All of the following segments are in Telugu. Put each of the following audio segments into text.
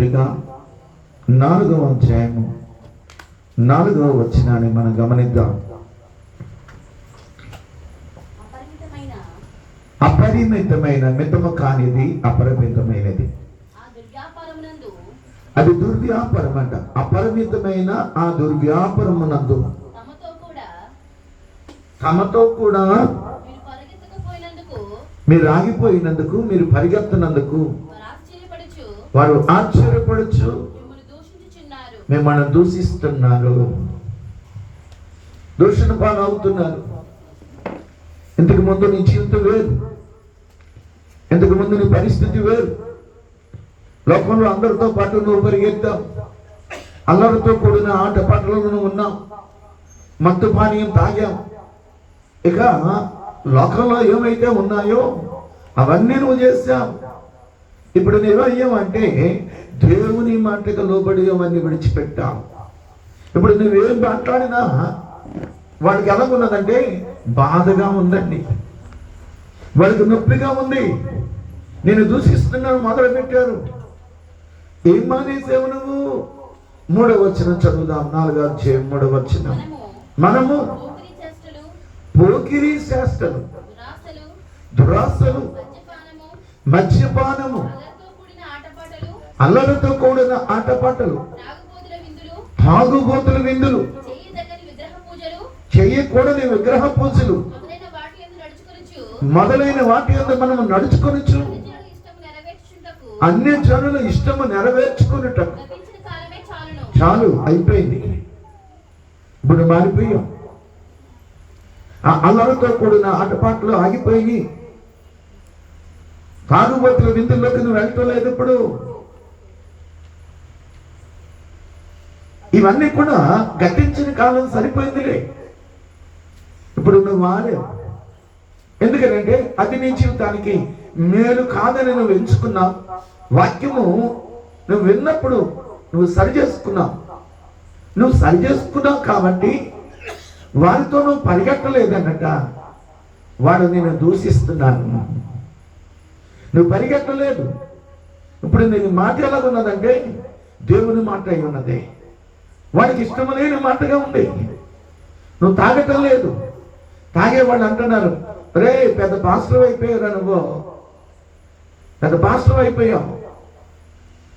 పత్రిక 4వ అధ్యాయము 4వ వచనాన్ని మనం గమనిద్దాం. అపరిమితమైన, మితము కానిది అపరిమితమైనది. అది దుర్వ్యాపారం అంట. అపరిమితమైన ఆ దుర్వ్యాపారమునందు తమతో కూడా మీరు ఆగిపోయినందుకు, మీరు పరిగెత్తనందుకు వారు ఆశ్చర్యపడుచు మిమ్మల్ని దూషిస్తున్నారు, దూషణ పాలవుతున్నారు. ఇంతకు ముందు నీ జీవితం వేరు, ఇంతకు ముందు నీ పరిస్థితి వేరు. లోకంలో అందరితో పాటు నువ్వు పరిగెత్తావు, అల్లరితో కూడిన ఆటపాటలను నువ్వు ఉన్నావు, మత్తు పానీయం తాగావు. ఇక లోకంలో ఏమైతే ఉన్నాయో అవన్నీ నువ్వు చేశావు. ఇప్పుడు నువ్వేమంటే దేవుని మాటకు లోబడి అవన్నీ విడిచిపెట్టావు. ఇప్పుడు నువ్వేం మాట్లాడినా వాడికి ఎలాగున్నదంటే బాధగా ఉందండి, వాడికి నొప్పిగా ఉంది, నేను దూషిస్తున్నాను మొదలు పెట్టారు. ఏం మానేసావు నువ్వు? 3వ వచనం చదువుదాం. 4వ అధ్యాయం 3వ వచనం. మనము పోకిరీ చేష్టలు, దురాశలు, మద్యపానము, అల్లరితో కూడిన ఆటపాటలు, తాగుబోతుల విందులు, చేయకూడని విగ్రహ పూజలు మొదలైన వాటి యందు మనము నడుచుకొనొచ్చు, అన్ని జనుల ఇష్టము నెరవేర్చుకున్నటకు. చాలు, అయిపోయింది. ఇప్పుడు మారిపోయాం. ఆ అల్లరితో కూడిన ఆటపాటలు ఆగిపోయి తాగుబోతుల విందుల్లోకి నువ్వు వెళ్ళటం లేదు. ఇప్పుడు ఇవన్నీ కూడా గతించిన కాలం సరిపోయిందిలే. ఇప్పుడు నువ్వు మారేవు. ఎందుకంటే అది నీ జీవితానికి మేలు కాదని నువ్వు ఎంచుకున్నావు. వాక్యము నువ్వు విన్నప్పుడు నువ్వు సరి చేసుకున్నావు కాబట్టి వారితో నువ్వు పరిగెట్టలేదన్నట. వాడు నేను దూషిస్తున్నాను, నువ్వు పరిగెట్టలేదు. ఇప్పుడు నేను మాట ఎలాగున్నదంటే దేవుని మాట అయి ఉన్నది, వాడికి ఇష్టం లేని మాటగా ఉంది. నువ్వు తాగటం లేదు. తాగేవాళ్ళు అంటున్నారు, రే పెద్ద పాస్టర్ అయిపోయారా, నువ్వు పెద్ద పాస్టర్ అయిపోయావు,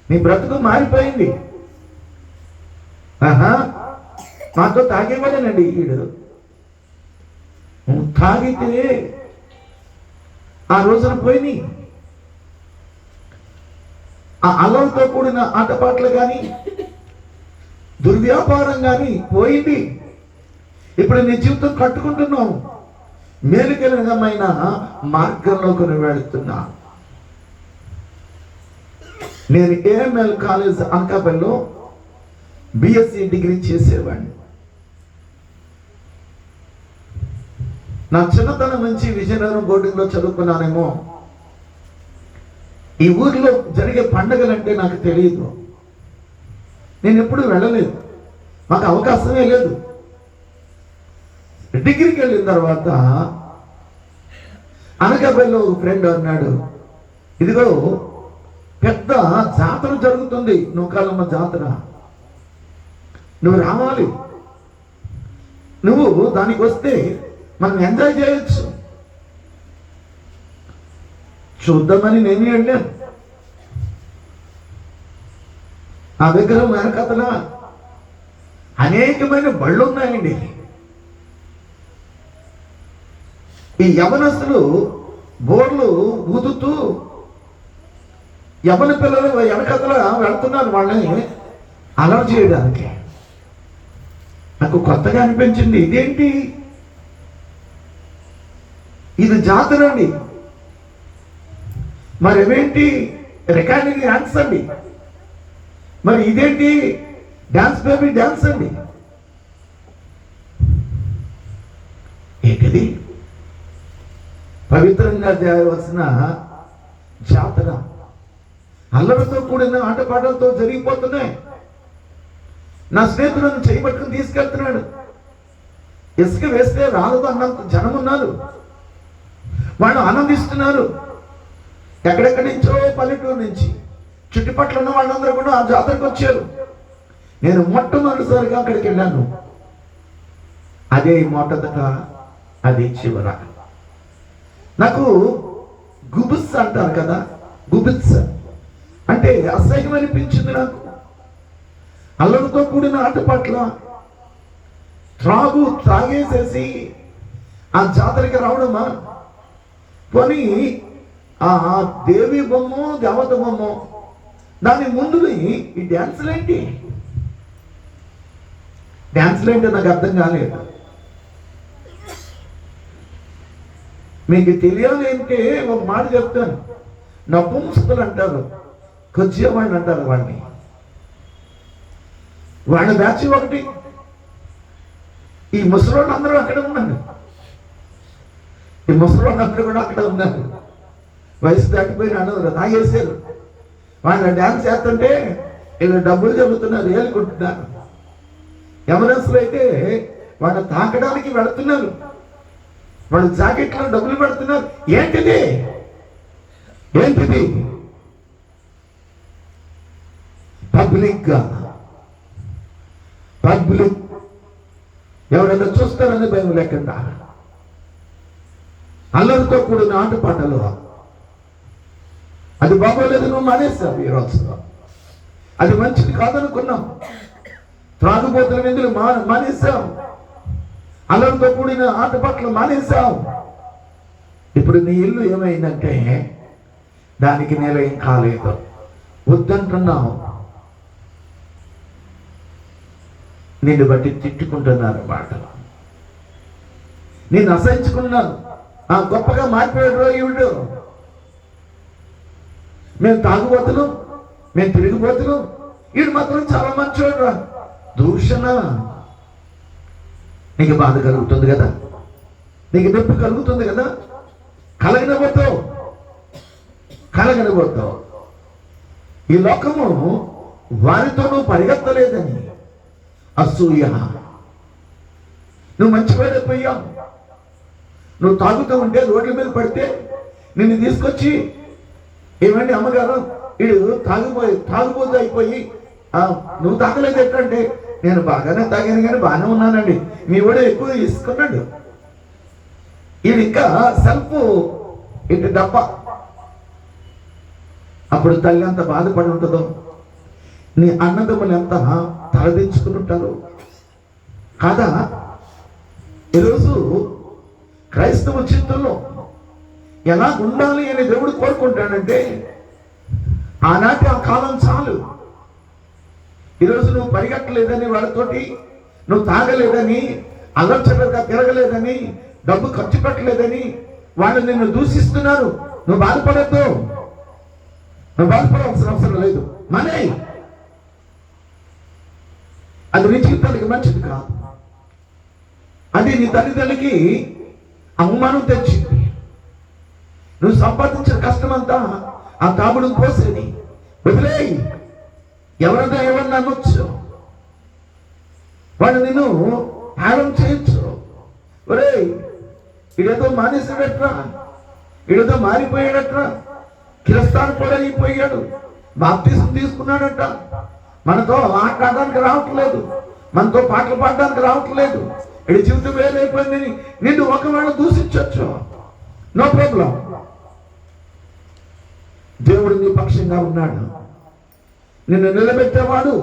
నీ బ్రతుకు మారిపోయింది. మాతో తాగేవాడేనండి ఈడు. తాగితే ఆ రోజున పోయినాయి. ఆ అల్లంతో కూడిన ఆటపాటలు కానీ దుర్వ్యాపారం కానీ పోయింది. ఇప్పుడు నీ జీవితం కట్టుకుంటున్నావు, మేలుకరమైన మార్గంలోకి నువ్వు వెళుతున్నా. నేను ఏఎంఎల్ కాలేజ్ అనకాపల్లిలో బిఎస్సి డిగ్రీ చేసేవాడిని. నా చిన్నతనం నుంచి విజయనగరం బోర్డింగ్లో చదువుకున్నానేమో. ఈ ఊర్లో జరిగే పండుగలంటే నాకు తెలియదు, నేను ఎప్పుడు వెళ్ళలేదు, మాకు అవకాశమే లేదు. డిగ్రీకి వెళ్ళిన తర్వాత అనకాపల్లిలో ఒక ఫ్రెండ్ అన్నాడు, ఇదిగో పెద్ద జాతర జరుగుతుంది, నూకాలమ్మ జాతర, నువ్వు రావాలి, నువ్వు దానికి వస్తే మనం ఎంజాయ్ చేయొచ్చు. చూద్దామని నేను వెళ్ళాను. ఆ విగ్రహం వెనకతల అనేకమైన బళ్ళు ఉన్నాయండి. ఈ యవనస్తులు బోర్లు ఊదుతూ యవన పిల్లలు వెనకతల వెళ్తున్నారు వాళ్ళని అలర్ట్ చేయడానికి. నాకు కొత్తగా అనిపించింది, ఇదేంటి, ఇది జాతర అండి, మరి ఏమేంటి రికార్డింగ్ డాన్స్ అండి, మరి ఇదేంటి డాన్స్ బేబీ డాన్స్ అండి, ఏంటిది పవిత్రంగా చేయవలసిన జాతర అల్లరితో కూడిన ఆటపాటలతో జరిగిపోతున్నాయి. నా స్నేహితులను చేయబట్టుకుని తీసుకెళ్తున్నాడు. ఇసుక వేస్తే రాలదు అన్నంత జనం ఉన్నారు, వాళ్ళు ఆనందిస్తున్నారు. ఎక్కడెక్కడి నుంచో పల్లెటూరు నుంచి చుట్టుపక్కల ఉన్న వాళ్ళందరూ కూడా ఆ జాతరకు వచ్చారు. నేను మొట్టమొదటిసారిగా అక్కడికి వెళ్ళాను. అదే మొదట, అదే చివర. నాకు గుబుత్స అంటారు కదా, గుబుత్స అంటే అసహ్యం అనిపించింది. నాకు అల్లరితో కూడిన ఆటపాట్ల, త్రాగేసేసి ఆ జాతరకి రావడమా? పోనీ ఆ దేవి బొమ్మ, దేవత బొమ్మ, దాని ముందు ఈ డ్యాన్సులేంటి? డ్యాన్సులేంటి నాకు అర్థం కాలేదు. మీకు తెలియాలి అంటే ఒక మాట చెప్తాను. నపుంసకులు అంటారు, కొద్దివాడిని అంటారు వాడిని. వాళ్ళ బ్యాచ్ ఒకటి. ఈ ముసలోళ్ళు అందరూ అక్కడ ఉన్నారు. ఈ ముసలోళ్ళు అందరూ కూడా అక్కడ ఉన్నారు. వయసు దాటిపోయిన అందరూ తాగేసారు. వాళ్ళ డ్యాన్స్ చేస్తుంటే వీళ్ళు డబ్బులు చెబుతున్నారు, ఏలుకుంటున్నారు. ఎవరెన్స్లు అయితే వాళ్ళ తాకడానికి వెళుతున్నారు. వాళ్ళు జాకెట్లో డబ్బులు పెడుతున్నారు. ఏంటిది? పబ్లిక్ ఎవరైనా చూస్తారని భయం లేకుండా అల్లరితో కూడిన ఆటపాటలు. అది బాగోలేదు, నువ్వు మానేస్తావు. ఈరోజు అది మంచిది కాదనుకున్నాం. త్రాగుబోతుల విందులు మానేసాం. అల్లరితో కూడిన ఆటపాటలు మానేసాం. ఇప్పుడు నీ ఇల్లు ఏమైందంటే దానికి నిలయం కాలేదు. వద్దంటున్నావు. నిన్ను బట్టి తిట్టుకుంటున్నారు మాట. నేను అసహించుకున్నాను. గొప్పగా మారిపోయాడు ఈవిడు. మేము తాగుబోతులు, మేము తిరిగిపోతులు, వీడు మాత్రం చాలా మంచోడు. దూషణ. నీకు బాధ కలుగుతుంది కదా, నీకు నొప్పి కలుగుతుంది కదా, కలగనబోతావు. ఈ లోకము వారితో నువ్వు పరిగెత్తలేదని అసూయ. నువ్వు మంచివాడైపోయావు. నువ్వు తాగుతూ ఉంటే రోడ్ల మీద పడితే నిన్ను తీసుకొచ్చి, ఏమండి అమ్మగారు, వీడు తాగుబోతు అయిపోయి నువ్వు తాగలేదు ఎట్లంటే, నేను బాగానే తాగాను కానీ బాగానే ఉన్నానండి, మీ వాడు ఎక్కువ తీసుకున్నాడు. ఇది ఇంకా సెల్ఫ్ ఇటు డబ్బా. అప్పుడు తల్లి ఎంత బాధపడి ఉంటుందో, నీ అన్నదమ్ములు ఎంత తలదించుకుని ఉంటారు కాదా? ఈరోజు క్రైస్తవ చిత్తంలో ఎలా ఉండాలి అని దేవుడు కోరుకుంటాడంటే, ఆనాటి ఆ కాలం చాలు. ఈరోజు నువ్వు పరిగెట్టలేదని వాళ్ళతోటి, నువ్వు తాగలేదని, అల్లర్చడగా తిరగలేదని, డబ్బు ఖర్చు పెట్టలేదని వాళ్ళు నిన్ను దూషిస్తున్నారు. నువ్వు బాధపడద్దు. నువ్వు బాధపడవలసిన అవసరం లేదు. మనే అది నీ జీవితానికి మంచిది కాదు. అది నీ తల్లిదండ్రులకి అవమానం తెచ్చింది. నువ్వు సంపాదించిన కష్టమంతా ఆ తాగుడు పోసేది. వదిలేయి. ఎవరైనా ఏమన్నా అనొచ్చు, వాళ్ళు నిన్ను ఆడం చేయొచ్చు. ఒరే, ఇడేదో మానేసాడట్రా, ఇడేదో మారిపోయాడట్రా, కిరస్థానం కూడా అయిపోయాడు, బాప్తిసం తీసుకున్నాడట, మనతో ఆటలాడడానికి రావట్లేదు, మనతో పాటలు పాడడానికి రావట్లేదు, ఇడి జీవితం వేరైపోయిందని నిన్ను ఒకవేళ దూషించవచ్చు. No problem. దేవుడు నీ పక్షంగా ఉన్నాడు. నిన్ను నిలబెట్టేవాడు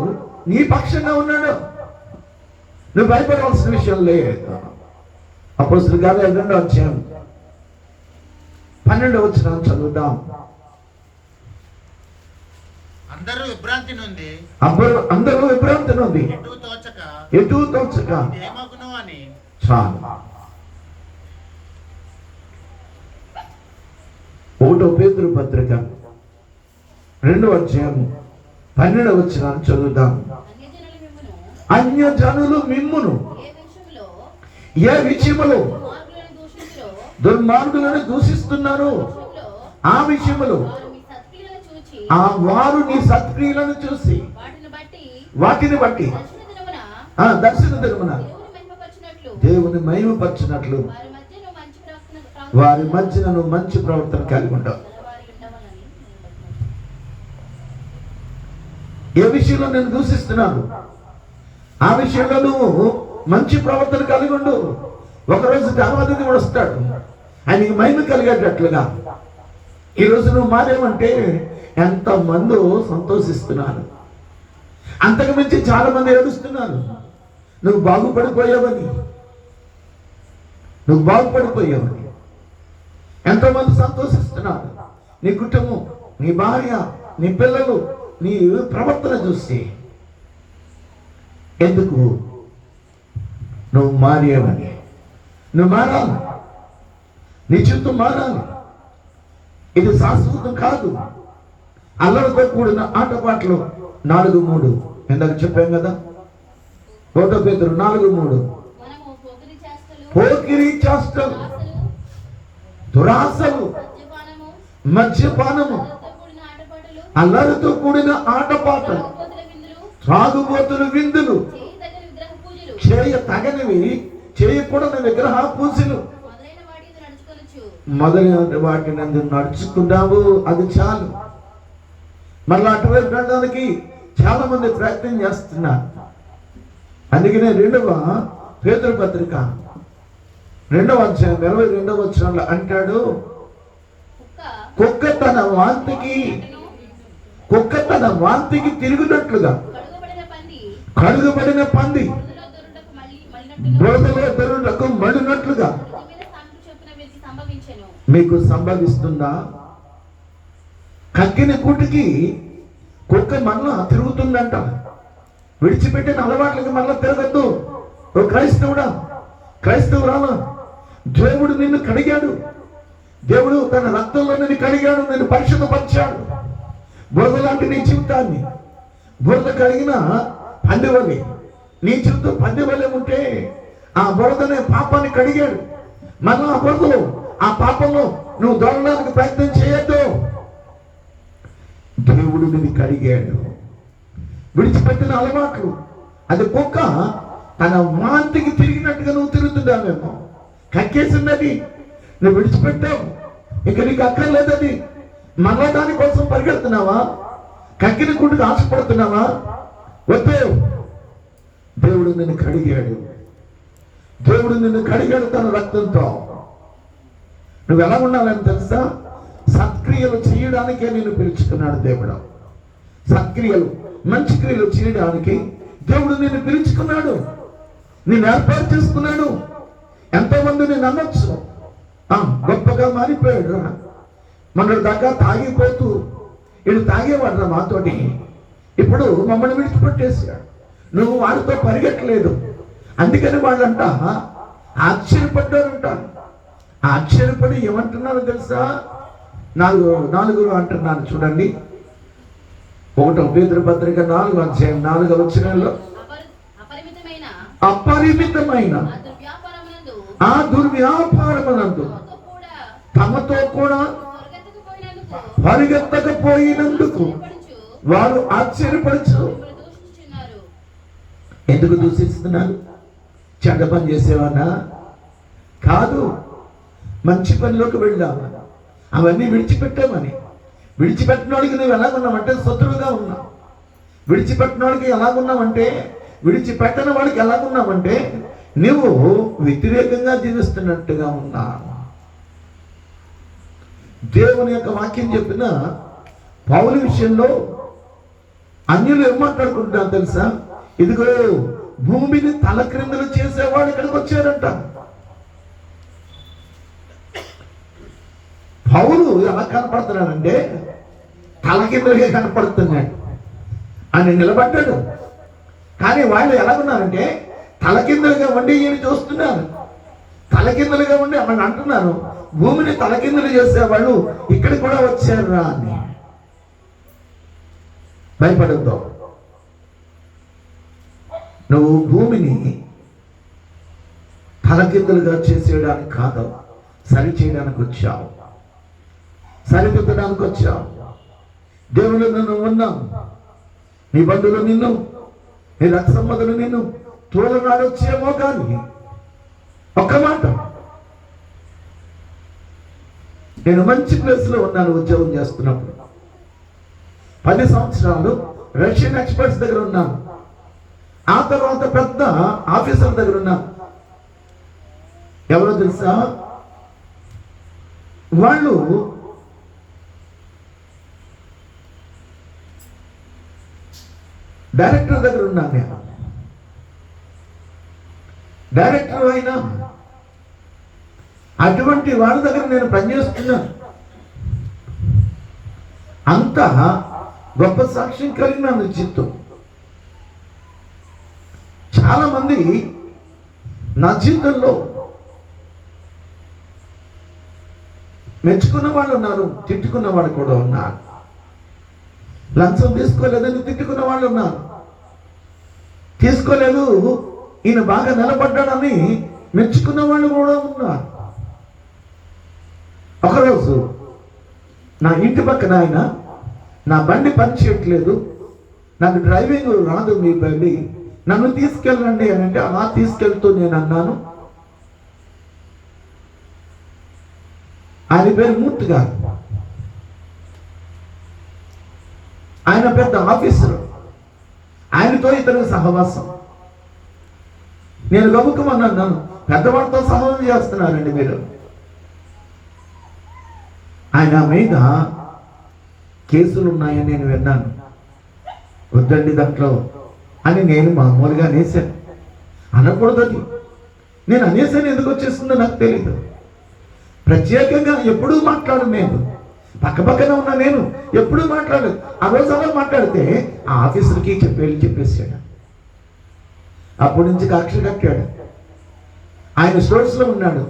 నీ పక్షంగా ఉన్నాడు. నువ్వు భయపడవలసిన విషయం లేదు. అపోస్తలుల కార్యాలు 2వ అధ్యాయం 12వ వచనం చదువుదాం. అందరూ విభ్రాంతి నుండి ఎటు తోచక అని చాలు. 1వ పేతురు పత్రిక 2వ అధ్యాయం 12వ వచనం చదువుదాం. అన్యజనులు మిమ్మును ఏ విషయములో దుర్మార్గులను దూషిస్తున్నారు, ఆ విషయములో వారు నీ సత్క్రియలను చూసి వాటిని బట్టి దర్శన దినమున దేవుని మహిమపరచినట్లు వారి మధ్యన నువ్వు మంచి ప్రవర్తన కలిగి ఉంటావు. ఏ విషయంలో నేను దూషిస్తున్నాను ఆ విషయంలో నువ్వు మంచి ప్రవర్తన కలిగి ఉండు. ఒకరోజు దేవాదేవుడు వస్తాడు, ఆయనకి మహిమ కలిగేటట్లుగా. ఈరోజు నువ్వు మారేమంటే ఎంతమంది సంతోషిస్తున్నారు, అంతకు మించి చాలా మంది ఏడుస్తున్నారు. నువ్వు బాగుపడిపోయావని ఎంతోమంది సంతోషిస్తున్నారు. నీ కుటుంబం, నీ భార్య, నీ పిల్లలు నీ ప్రవర్తన చూసి. ఎందుకు? నువ్వు మారేవని. నువ్వు మారాలి, నీ జీవితం మారాలి. ఇది శాశ్వతం కాదు. అల్లరితో కూడిన ఆటపాటలు 4:3 ఇందాక చెప్పాం కదా. 1 పేతురు 4:3 పోకిరి చేష్టలు, దురాశలు, మద్యపానము, అల్లరితో కూడిన ఆటపాటలు, త్రాగుబోతులు విందులు, చేయతగనివి చేయకూడని విగ్రహ పూజలు మొదలైన వాటిని నడుచుకున్నావు, అది చాలు. మళ్ళీ అటువైపు వెళ్ళడానికి చాలా మంది ప్రయత్నం చేస్తున్నారు. అందుకనే 2వ పేతురు పత్రిక 2వ అధ్యాయం 22వ వచనంలో అంటాడు, కుక్క తన వాంతికి తిరుగునట్లుగా కడుగుబడిన పంది బురదలో దొరులకు మడినట్లుగా మీకు సంభవిస్తుందా? కక్కిన కూటికి కుక్క మళ్ళా తిరుగుతుందంట. విడిచిపెట్టిన అలవాట్లకి మళ్ళా తిరగద్దు. ఓ క్రైస్తవురాలా, దేవుడు నిన్ను కడిగాడు. దేవుడు తన రక్తంలో నిన్ను కడిగాడు, నిన్ను పరిశుద్ధపరిచాడు. బురద లాంటి నీ జీవితాన్ని, బురద కలిగిన పందివలి, నీ జీవితం పందివలి ఉంటే ఆ బురదనే పాపాన్ని కడిగాడు. మళ్ళా ఆ బురదలో, ఆ పాపంలో నువ్వు దొరకడానికి ప్రయత్నం చేయొద్దు. దేవుడు నిన్ను కడిగాడు. విడిచిపెట్టిన అలవాట్లు, అది కుక్క తన వాంతికి తిరిగినట్టుగా నువ్వు తిరుగుతున్నావేమో. కక్కేసిందని నువ్వు విడిచిపెట్టావు, ఇక నీకు అక్కర్లేదు. అది మళ్ళా దానికోసం పరిగెడుతున్నావా? కక్కిన గుడ్డుకు ఆశపడుతున్నావా? వద్దు. దేవుడు నిన్ను కడిగాడు. తన రక్తంతో. నువ్వు ఎలా ఉండాలని తెలుసా? సత్క్రియలు చేయడానికే నేను పిలుచుకున్నాడు దేవుడు. సత్క్రియలు, మంచి క్రియలు చేయడానికి దేవుడు నిన్ను పిలుచుకున్నాడు, నేను ఏర్పాటు చేసుకున్నాడు. ఎంతో మంది నేను అనొచ్చు, గొప్పగా మారిపోయాడు రా, మొన్నటి దాకా తాగిపోతూ వీడు తాగేవాడు రా మాతోటి, ఇప్పుడు మమ్మల్ని విడిచిపెట్టేసాడు. నువ్వు వాడితో పరిగెట్టలేదు. అందుకని వాళ్ళంట ఆశ్చర్యపడ్డారంట. ఆశ్చర్యపడి ఏమంటున్నారో తెలుసా? 4 అంటున్నాను చూడండి. 1 పేతురు పత్రిక 4వ అధ్యాయం 4వ వచనంలో అపరిమితమైన ఆ దుర్వ్యాపారమునందు తమతో కూడా పరిగెత్తకపోయినందుకు వారు ఆశ్చర్యపడచ్చు. ఎందుకు దూషిస్తున్నారు? చెడ్డ పని చేసేవానా? కాదు, మంచి పనిలోకి వెళ్ళావా? అవన్నీ విడిచిపెట్టామని. విడిచిపెట్టిన వాడికి నువ్వు ఎలాగున్నావంటే శత్రువుగా ఉన్నావు. విడిచిపెట్టిన వాడికి ఎలాగున్నావంటే, విడిచిపెట్టని వాడికి ఎలాగున్నావంటే నువ్వు వ్యతిరేకంగా జీవిస్తున్నట్టుగా ఉన్నావు. దేవుని యొక్క వాక్యం చెప్పిన పౌలు విషయంలో అన్యులు ఏం మాట్లాడుకుంటున్నారు తెలుసా? ఇదిగో భూమిని తలక్రిందులు చేసేవాడు ఇక్కడికి వచ్చారంట. పౌలు ఎలా కనపడుతున్నాడంటే తలకిందులుగా కనపడుతున్నాడు. ఆయన నిలబడ్డాడు, కానీ వాళ్ళు ఎలాగున్నారంటే తలకిందులుగా ఉండి ఈయన చూస్తున్నారు. తలకిందులుగా ఉండి అమ్మని అంటున్నారు, భూమిని తలకిందులు చేసేవాళ్ళు ఇక్కడికి కూడా వచ్చారా అని. భయపడద్దు. నువ్వు భూమిని తలకిందులుగా చేసేయడానికి కాదు, సరి చేయడానికి వచ్చావు, సరిదిద్దడానికి వచ్చావు. దేవుడు నిన్ను ఉన్నాం, నీ బంధువులు నిన్ను, నీ రక్త సంబంధులు నిన్ను తోలనాడు వచ్చేమో, కానీ ఒక్క మాట, నేను మంచి ప్లేస్లో ఉన్నాను. ఉద్యోగం చేస్తున్నప్పుడు 10 సంవత్సరాలు రష్యన్ ఎక్స్పర్ట్స్ దగ్గర ఉన్నాను, ఆ తర్వాత పెద్ద ఆఫీసర్ దగ్గర ఉన్నాను. ఎవరో తెలుసా, వాళ్ళు డైరెక్టర్ దగ్గర ఉన్నాను నేను. డైరెక్టర్ అయినా అటువంటి వాళ్ళ దగ్గర నేను పనిచేస్తున్నాను. అంత గొప్ప సాక్ష్యం కలిగిన చిత్తం. చాలా మంది నా జీవితంలో మెచ్చుకున్న వాళ్ళు ఉన్నారు, తిట్టుకున్న వాళ్ళు కూడా ఉన్నారు. లంచం తీసుకోలేదని తిట్టుకున్న వాళ్ళు ఉన్నారు. తీసుకోలేదు, ఈయన బాగా నిలబడ్డాడని మెచ్చుకున్న వాళ్ళు కూడా ఉన్నారు. ఒకరోజు నా ఇంటి పక్కన ఆయన నా బండి పని చేయట్లేదు, నాకు డ్రైవింగ్ రాదు, మీ బండి నన్ను తీసుకెళ్ళండి అని అంటే అలా తీసుకెళ్తూ నేను అన్నాను. ఆయన పేరు మూర్తి గారు, ఆయన పెద్ద ఆఫీసరు, ఆయనతో ఇతను సహవాసం. నేను గబుకమన్నాను, పెద్దవాళ్ళతో సహవాసం చేస్తున్నారండి మీరు. ఆయన మీద కేసులు ఉన్నాయని నేను విన్నాను. వద్దండి దాంట్లో అని నేను మామూలుగా అనేసాను. అనకూడదని నేను అనేసాను, ఎందుకు వచ్చేస్తుందో నాకు తెలియదు. ప్రత్యేకంగా ఎప్పుడూ మాట్లాడు, నేను పక్కపక్కన ఉన్నా, నేను ఎప్పుడూ మాట్లాడలేదు. ఆ రోజు అలా మాట్లాడితే ఆ ఆఫీసర్కి చెప్పేసాడు. అప్పటి నుంచి కక్ష కట్టాడు. ఆయన స్టోర్స్లో ఉన్నాడు,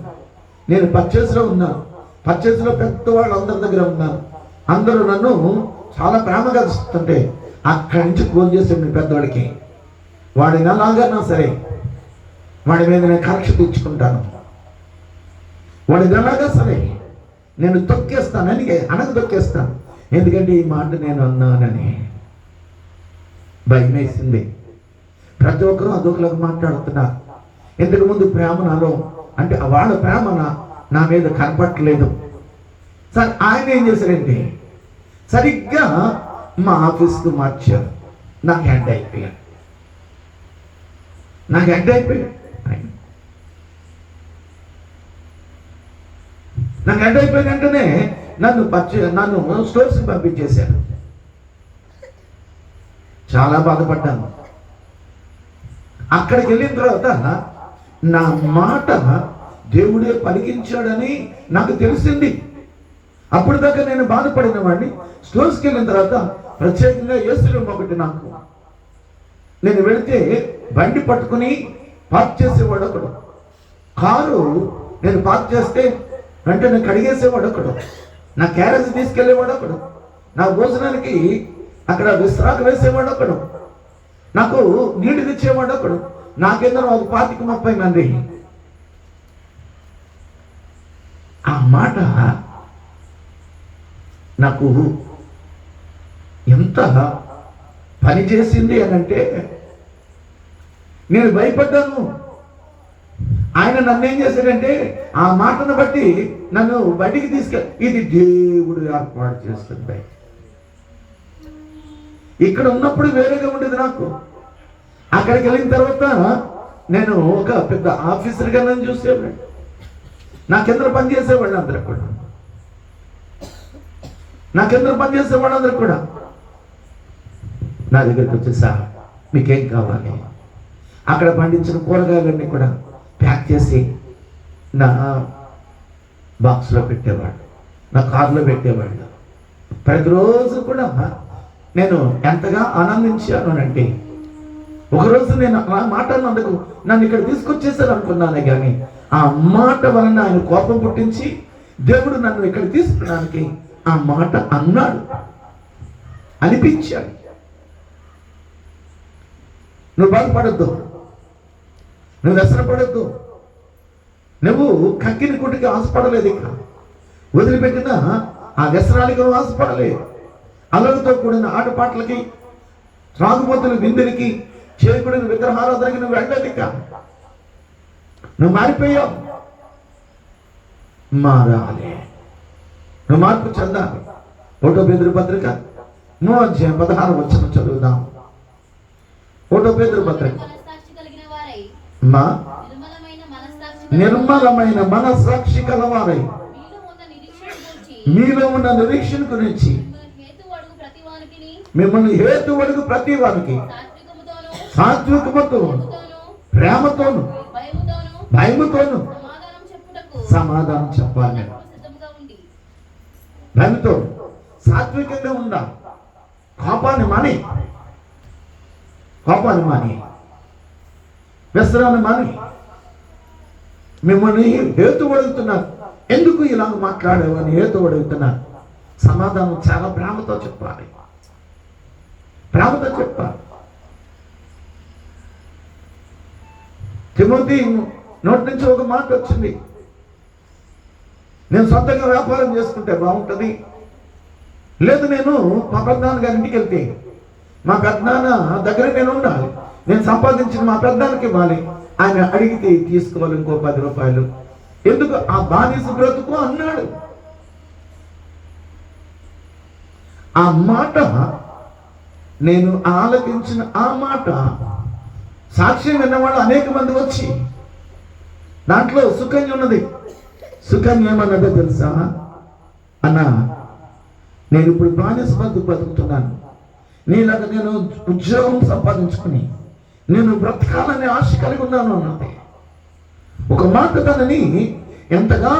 నేను పర్చేస్లో ఉన్నాను. పర్చేస్లో పెద్దవాళ్ళు అందరి దగ్గర ఉన్నాను. అందరూ నన్ను చాలా ప్రేమగా చూస్తుంటే అక్కడి నుంచి ఫోన్ చేశాడు మీ పెద్దవాడికి, వాడిని ఎలాగైనా సరే వాడి మీద నేను కక్ష తీర్చుకుంటాను, వాడిని ఎలాగా సరే నేను తొక్కేస్తానని తొక్కేస్తాను. ఎందుకంటే ఈ మాట నేను అన్నానని భయం వేసింది. ప్రతి ఒక్కరూ అదొకలాగా మాట్లాడుతున్నారు. ఇంతకుముందు ప్రేమ నాలో అంటే వాళ్ళ ప్రేమ నా మీద కనపట్టలేదు. సరే, ఆయన ఏం చేశారంటే సరిగ్గా మా ఆఫీస్కు మార్చారు. నాకు హెడ్ అయిపోయాడు. నాకు హెడ్ అయిపోయిన వెంటనే నన్ను స్టోర్స్కి పంపించేశారు. చాలా బాధపడ్డాను. అక్కడికి వెళ్ళిన తర్వాత నా మాట దేవుడే పలికించాడని నాకు తెలిసింది. అప్పుడు దాకా నేను బాధపడిన వాడిని. స్టోర్స్కి వెళ్ళిన తర్వాత ప్రత్యేకంగా ఏసీ రూమ్ ఒకటి నాకు. నేను వెళితే బండి పట్టుకుని పార్క్ చేసేవాడు ఒకడు, కారు నేను పార్క్ చేస్తే వెంటనే కడిగేసేవాడు ఒకడు, నా క్యారేజ్ తీసుకెళ్లేవాడు ఒకడు, నా భోజనానికి అక్కడ విశ్రాంతి వేసేవాడు ఒకడు, నాకు నీళ్లు తెచ్చేవాడు ఒకడు. నాకేందో ఒక 25-30 మంది. ఆ మాట నాకు ఎంత పని చేసింది అని అంటే నేను భయపడ్డాను. ఆయన నన్ను ఏం చేశాడంటే ఆ మాటను బట్టి నన్ను బయటికి ఇది దేవుడు ఏర్పాటు చేస్తుంది. ఇక్కడ ఉన్నప్పుడు వేరేగా ఉండేది నాకు. అక్కడికి వెళ్ళిన తర్వాత నేను ఒక పెద్ద ఆఫీసర్గా నన్ను చూసేవాడు. నా కింద పనిచేసేవాళ్ళు అందరూ కూడా, నా దగ్గరికి వచ్చేసా మీకేం కావాలి, అక్కడ పండించిన కూరగాయలన్నీ కూడా ప్యాక్ చేసి నా బాక్స్లో పెట్టేవాడు, నా కారులో పెట్టేవాడు. ప్రతిరోజు కూడా నేను ఎంతగా ఆనందించాను అంటే, ఒకరోజు నేను ఆ మాట అన్నందుకు నన్ను ఇక్కడ తీసుకొచ్చేసారు అనుకున్నానే కానీ ఆ మాట వలన ఆయన కోపం పుట్టించి దేవుడు నన్ను ఇక్కడ తీసుకున్నానికి ఆ మాట అన్నాడు అనిపించాడు. నువ్వు బాధపడద్దు, నువ్వు వ్యసనపడద్దు, నువ్వు కక్కిని కుటికి ఆశపడలేదు, ఇక వదిలిపెట్టిన ఆ వ్యసనానికి నువ్వు ఆశపడలేదు. అల్లరితో కూడిన ఆటపాటలకి, త్రాగుబోతుల విందులకి, చేయకూడని విగ్రహారాధనకి నువ్వు వెళ్ళలేదు. ఇక నువ్వు మారిపోయావు. మారాలి, నువ్వు మార్పు చెందాలి. 1 పేతురు పత్రిక 16 చదువుదాం. 1 పేతురు పత్రిక. మనస్సాక్షి కలిగిన వారై మా నిర్మలమైన మనస్సాక్షి నిర్మలమైన మనస్సాక్షి కలవారై మీలో ఉన్న నిరీక్షణ గురించి మీలో ఉన్న నిరీక్షణ గురించి మిమ్మల్ని హేతు అడుగు ప్రతి వానికి మిమ్మల్ని హేతు అడుగు ప్రతి వారికి సాత్వికముతోను సాత్వికముతో ప్రేమతోను భయముతోను సమాధానం చెప్పాలి. నేను సిద్ధముగా ఉండి భయంతో సాత్వికంగా ఉండాలి. కోపాన్ని మాని వ్యసనాన్ని మాని. మిమ్మల్ని హేతు అడుగుతున్నారు, ఎందుకు ఇలా మాట్లాడావు అని హేతు అడుగుతున్నారు. సమాధానం చాలా ప్రేమతో చెప్పాలి. తిమోతి నోటి నుంచి ఒక మాట వచ్చింది, నేను సొంతంగా వ్యాపారం చేసుకుంటే బాగుంటుంది, లేదు నేను మా పెద్దనాన్న గారి ఇంటికి వెళ్తే మా పెద్దనాన్న దగ్గర నేను ఉండాలి, నేను సంపాదించిన మా పెద్దనాన్నకి ఇవ్వాలి, ఆయన అడిగితే తీసుకోవాలి ఇంకో 10 రూపాయలు, ఎందుకు ఆ బానిస బ్రతుకు అన్నాడు. ఆ మాట నేను ఆలకించిన ఆ మాట సాక్ష్యం విన్నవాళ్ళు అనేక మంది వచ్చి దాంట్లో సుకన్య ఉన్నది. సుకన్య ఏమన్నదో తెలుసా? అన్నా, నేను ఇప్పుడు బానిస బతుకుతున్నాను, నీలాగా నేను ఉద్యోగం సంపాదించుకుని నేను బ్రతకాలనే ఆశ కలిగి ఉన్నాను అన్నది. ఒక మాట తనని ఎంతగా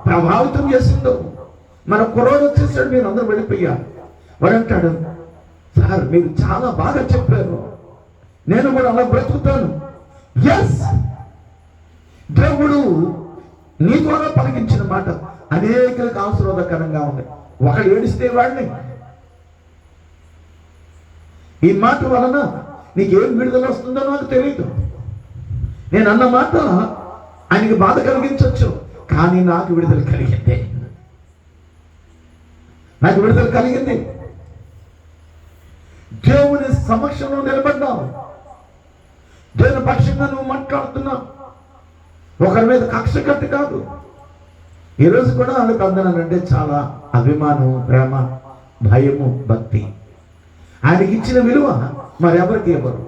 ప్రభావితం చేసిందో. మన కుర్రోడు వచ్చేసాడు, మీరు అందరూ వెళ్ళిపోయారు. వాడు అంటాడు, సార్ మీరు చాలా బాగా చెప్పారు, నేను కూడా అలా బ్రతుకుతాను. ఎస్, దేవుడు నీ ద్వారా పలికించిన మాట అనేకులకు ఆశీర్వాదకరంగా ఉంది. ఒకడు ఏడిస్తే వాడిని, ఈ మాట వలన నీకేం విడుదల వస్తుందో నాకు తెలియదు. నేను అన్న మాట ఆయనకి బాధ కలిగించవచ్చు, కానీ నాకు విడుదల కలిగింది. దేవుని సమక్షంలో నిలబడ్డావు, దేవుని పక్షంగా నువ్వు మాట్లాడుతున్నావు. ఒకరి మీద కక్ష కట్టి కాదు. ఈరోజు కూడా వాళ్ళకి అందనంటే చాలా అభిమానం, ప్రేమ, భయము, భక్తి. ఆయనకి ఇచ్చిన విలువ మరెవరికి ఇవ్వరు.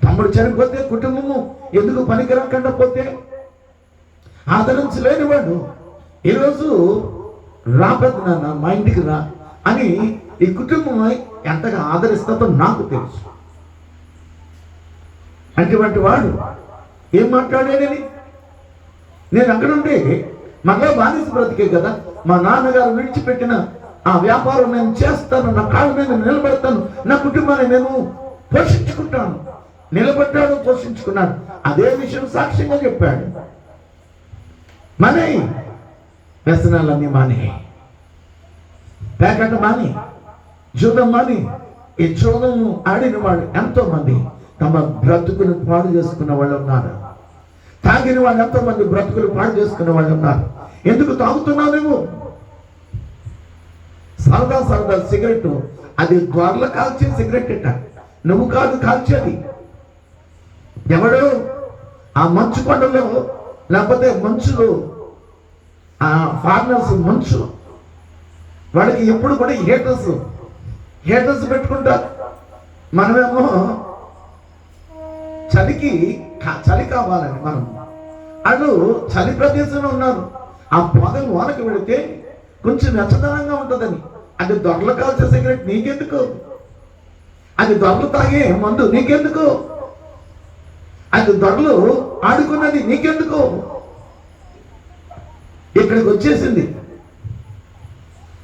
తమ్ముడు చనిపోతే కుటుంబము ఎందుకు పనికిరాకుండా పోతే ఆదరించలేని వాడు ఈరోజు రా పెద్దనాన్న మా ఇంటికి రా అని ఈ కుటుంబం ఎంతగా ఆదరిస్తుందో నాకు తెలుసు. అటువంటి వాడు ఏం మాట్లాడాడని, నేను అక్కడుంటే మళ్ళా బానిస బ్రతికే కదా, మా నాన్నగారు విడిచిపెట్టిన ఆ వ్యాపారం నేను చేస్తాను, నా కాళ్ళ మీద నిలబడతాను, నా కుటుంబాన్ని నేను పోషించుకుంటాను. నిలబడ్డాడు, పోషించుకున్నాడు. అదే విషయం సాక్ష్యంగా చెప్పాడు. మానే వ్యసనాలన్నీ మానే, పేకట మాని, జూదం మాని. ఈ జూదం ఆడిన వాళ్ళు ఎంతో మంది తమ బ్రతుకులు పాడు చేసుకున్న వాళ్ళు ఉన్నారు. తాగిన వాళ్ళు ఎంతో మంది బ్రతుకులు పాడు చేసుకున్న వాళ్ళు ఉన్నారు. ఎందుకు తాగుతున్నావు నువ్వు? సరదా సిగరెట్, అది గొర్రెలు కాల్చే సిగరెట్ ఇట్ట, నువ్వు కాదు కాల్చేది. ఎవడు ఆ మంచు కొండలో లేకపోతే మంచులో ఆ ఫారినర్స్ మంచు, వాడికి ఎప్పుడు కూడా హీటర్స్ పెట్టుకుంటారు. మనమేమో చలి కావాలని మనం అటు చలి ప్రదేశంలో ఉన్నారు. ఆ పొగలు వానకి పెడితే కొంచెం వెచ్చదనంగా ఉంటుందని. అది దొరలు కాల్చే సిగరెట్ నీకెందుకు? అది దొరలు తాగే మందు నీకెందుకు? అది దొరలు ఆడుకున్నది నీకెందుకు? ఇక్కడికి వచ్చేసింది,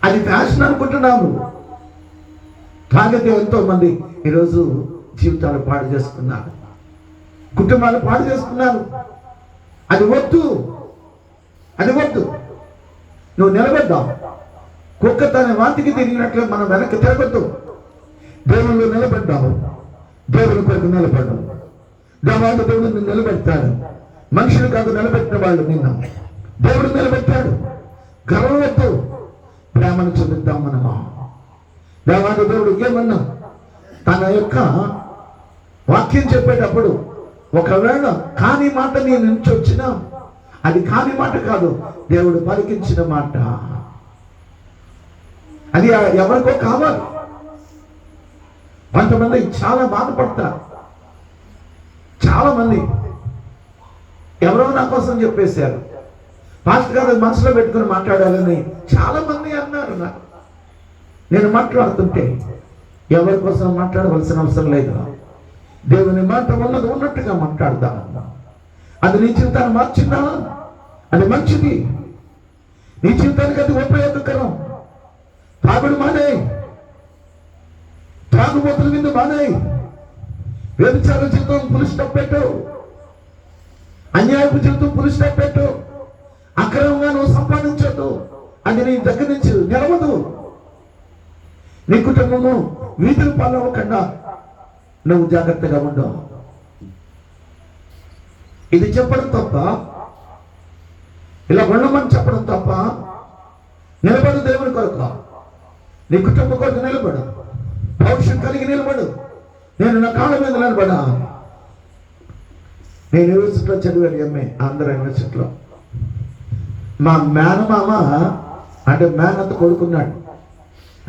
అది ఫ్యాషన్ అనుకుంటున్నాము. తాగితే ఎంతో మంది ఈరోజు జీవితాలు పాడు చేసుకున్నారు, కుటుంబాలు పాడు చేసుకున్నారు. అది వద్దు. నువ్వు నిలబడ్డావు. కుక్క తన వాంతికి తిరిగినట్లు మనం వెనక్కి తిరగద్దు. దేవుళ్ళు నిలబడ్డావు, దేవుని కొరకు నిలబడ్డావు. దేవుడు నిన్ను నిలబెడతాడు. మనుషులు కాదు నిలబెట్టిన వాళ్ళు నిన్న దేవుడు నిలబెట్టాడు. గర్వవద్దు, ప్రేమను చూపిద్దాం మనము. దేవుడు ఏమన్నా తన యొక్క వాక్యం చెప్పేటప్పుడు ఒకవేళ కాని మాట నీ నుంచి వచ్చినా అది కాని మాట కాదు, దేవుడు పలికించిన మాట. అది ఎవరికో కావాలి. కొంతమంది చాలా బాధపడతారు. చాలా మంది ఎవరో నా కోసం చెప్పేశారు, పాస్టర్ గారు మనసులో పెట్టుకుని మాట్లాడాలని చాలా మంది అన్నారు. నేను మాట్లాడుతుంటే ఎవరి కోసం మాట్లాడవలసిన అవసరం లేదు. దేవుని మాట ఉన్నది ఉన్నట్టుగా మాట్లాడదామన్నా. అది నీ జీవితాన్ని మార్చిందా, అది మంచిది. నీ జీవితానికి అది ఉపయోగకరం. తాగుడు మానే, తాగుబోతుల మీద మానే, వ్యభిచార జీవితం పులి స్టాప్ పెట్టు, అన్యాయపు జీవితం పులి స్టాప్ పెట్టు, అక్రమంగా నువ్వు సంపాదించొద్దు, అది నీ దగ్గర నుంచి నిలవదు. నీ కుటుంబము వీధులు పాలవ్వకుండా నువ్వు జాగ్రత్తగా ఉండవు. ఇది చెప్పడం తప్ప, ఇలా ఉండమని చెప్పడం తప్ప. నిలబడు దేవుని కొరకు, నీ కుటుంబం కొరకు నిలబడు, భవిష్యత్తు కలిగి నిలబడు. నేను నా కాళ్ళ మీద నిలబడా. నేను యూనివర్సిటీలో చదివాను, ఎంఏ ఆంధ్ర యూనివర్సిటీలో. మా మేనమామ అంటే మేనత్త కొడుకున్నాడు.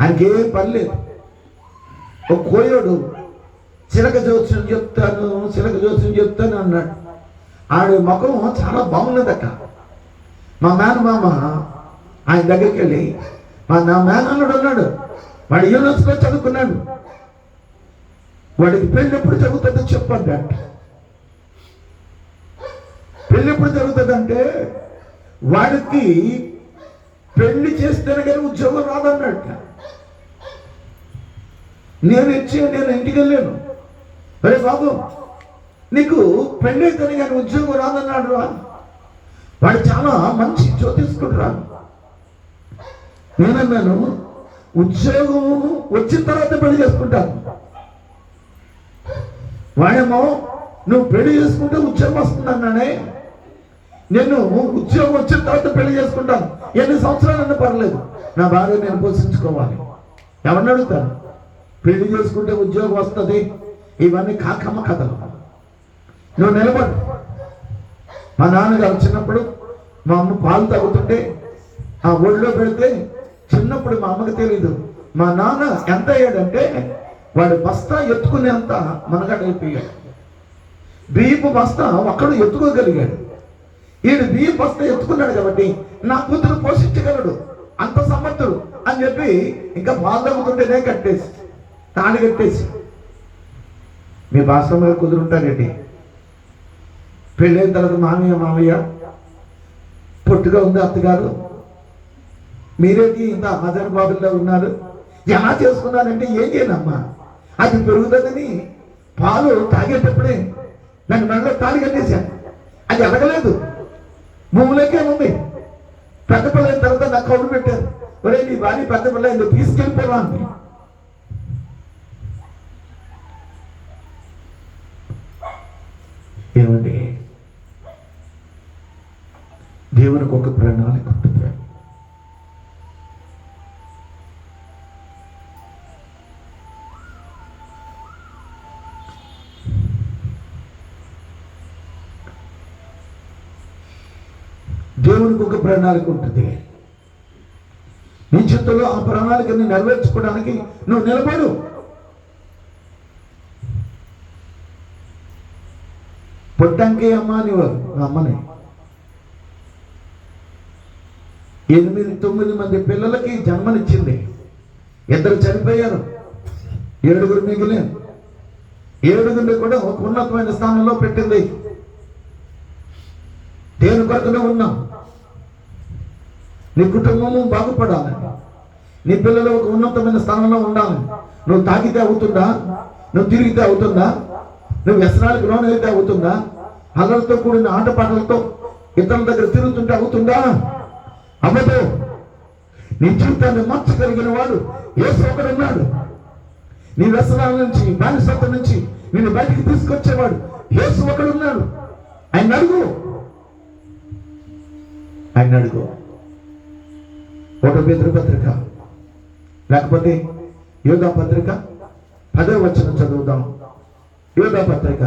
ఆయనకి ఏం పని లేదు. ఒక కోయోడు చిలక జోస్యం చెప్తాను అన్నాడు. ఆడి ముఖం చాలా బాగున్నదట. మా మేనమామ ఆయన దగ్గరికి వెళ్ళి, నా మేనల్లుడు ఉన్నాడు, వాడు యూనివర్సిటీలో చదువుకున్నాడు, వాడికి పెళ్ళి ఎప్పుడు జరుగుతుందో చెప్పండి అంట. పెళ్ళి ఎప్పుడు జరుగుతుందంటే వాడికి పెళ్లి చేస్తేనే కానీ ఉద్యోగం రాదన్నట్ట. నేను ఇంటికి వెళ్ళాను. అరే బాబు, నీకు పెళ్ళి అయితేనే కానీ ఉద్యోగం రాదన్నాడు రా. వాడు చాలా మంచి జ్యోతిష్కుడు రా. నేనన్నాను, ఉద్యోగం వచ్చిన తర్వాత పెళ్లి చేసుకుంటాను. వాడేమో నువ్వు పెళ్లి చేసుకుంటే ఉద్యోగం వస్తుందన్నానే. నేను ఉద్యోగం వచ్చిన తర్వాత పెళ్లి చేసుకుంటాను, ఎన్ని సంవత్సరాలన్నా పర్లేదు, నా భార్య నేను పోషించుకోవాలి. ఎవరిని అడుగుతాను? పెళ్లి చేసుకుంటే ఉద్యోగం వస్తుంది, ఇవన్నీ కాకమ్మ కథలు. నువ్వు నిలబడు. మా నాన్నగారు చిన్నప్పుడు మా అమ్మ పాలు తాగుతుంటే ఆ ఒళ్ళో పెడితే, చిన్నప్పుడు మా అమ్మకి తెలీదు, మా నాన్న ఎంత అయ్యాడంటే వాడు బస్తా ఎత్తుకునేంత మనగాడైపోయాడు. బియ్యపు బస్తా ఒక్కడు ఎత్తుకోగలిగాడు. ఈడు బియ్యం బస్తా ఎత్తుకున్నాడు కాబట్టి నా కూతురు పోషించగలడు, అంత సమర్థుడు అని చెప్పి ఇంకా పాలు తాగుతుంటేనే కట్టేసి తాళి కట్టేసి. మీ భాషలో మీద కుదురుంటారేంటి? పెళ్ళైన తర్వాత మామయ్య పొట్టుగా ఉంది అత్తగారు, మీరేంటి ఇంత మదర్ బాబుల్లో ఉన్నారు, ఎలా చేసుకున్నారంటే ఏం చేయనమ్మా, అది పెరుగుతుందని పాలు తాగేటప్పుడే నన్ను మెడలో తాళి కట్టేశాను. అది అడగలేదు, భూములకే ఉంది. పెద్ద పిల్లైన తర్వాత నాకు కౌలు పెట్టారు, ఒరే నీ భార్య పెద్ద పిల్ల ఎందుకు తీసుకెళ్ళిపోవా అని. ఏమండి, దేవునికి ఒక ప్రణాళిక ఉంటుంది. దేవునికి ఒక ప్రణాళిక ఉంటుంది. నీ చేతుల్లో ఆ ప్రణాళికని నెరవేర్చుకోవడానికి నువ్వు నిలబడు. పొట్టంకి అమ్మ అనేవారు మా అమ్మని. 8-9 మంది పిల్లలకి జన్మనిచ్చింది. 2 చనిపోయారు, 7 మిగిలిన. 7 కూడా ఒక ఉన్నతమైన స్థానంలో పెట్టింది. దేవుని కొరకునే ఉన్నాం. నీ కుటుంబము బాగుపడాలి, నీ పిల్లలు ఒక ఉన్నతమైన స్థానంలో ఉండాలి. నువ్వు తాగితే అవుతుందా? నువ్వు తిరిగితే అవుతుందా? నువ్వు వ్యసనాలకు లోనైతే అవుతుందా? అల్లరితో కూడిన ఆటపాటలతో ఇతరుల దగ్గర తిరుగుతుంటే అవుతుందా? అవ్వదు. నీ జీవితాన్ని మార్చగలిగిన వాడు యేసు ఒకడున్నాడు. నీ వ్యసనాల నుంచి, బానిసత్వం నుంచి నిన్ను బయటికి తీసుకొచ్చేవాడు యేసు ఒకడున్నాడు. ఆయన అడుగు. 1 పేతురు పత్రిక లేకపోతే యోధా పత్రిక 10వ వచనం చదువుదాం. యోధా పత్రిక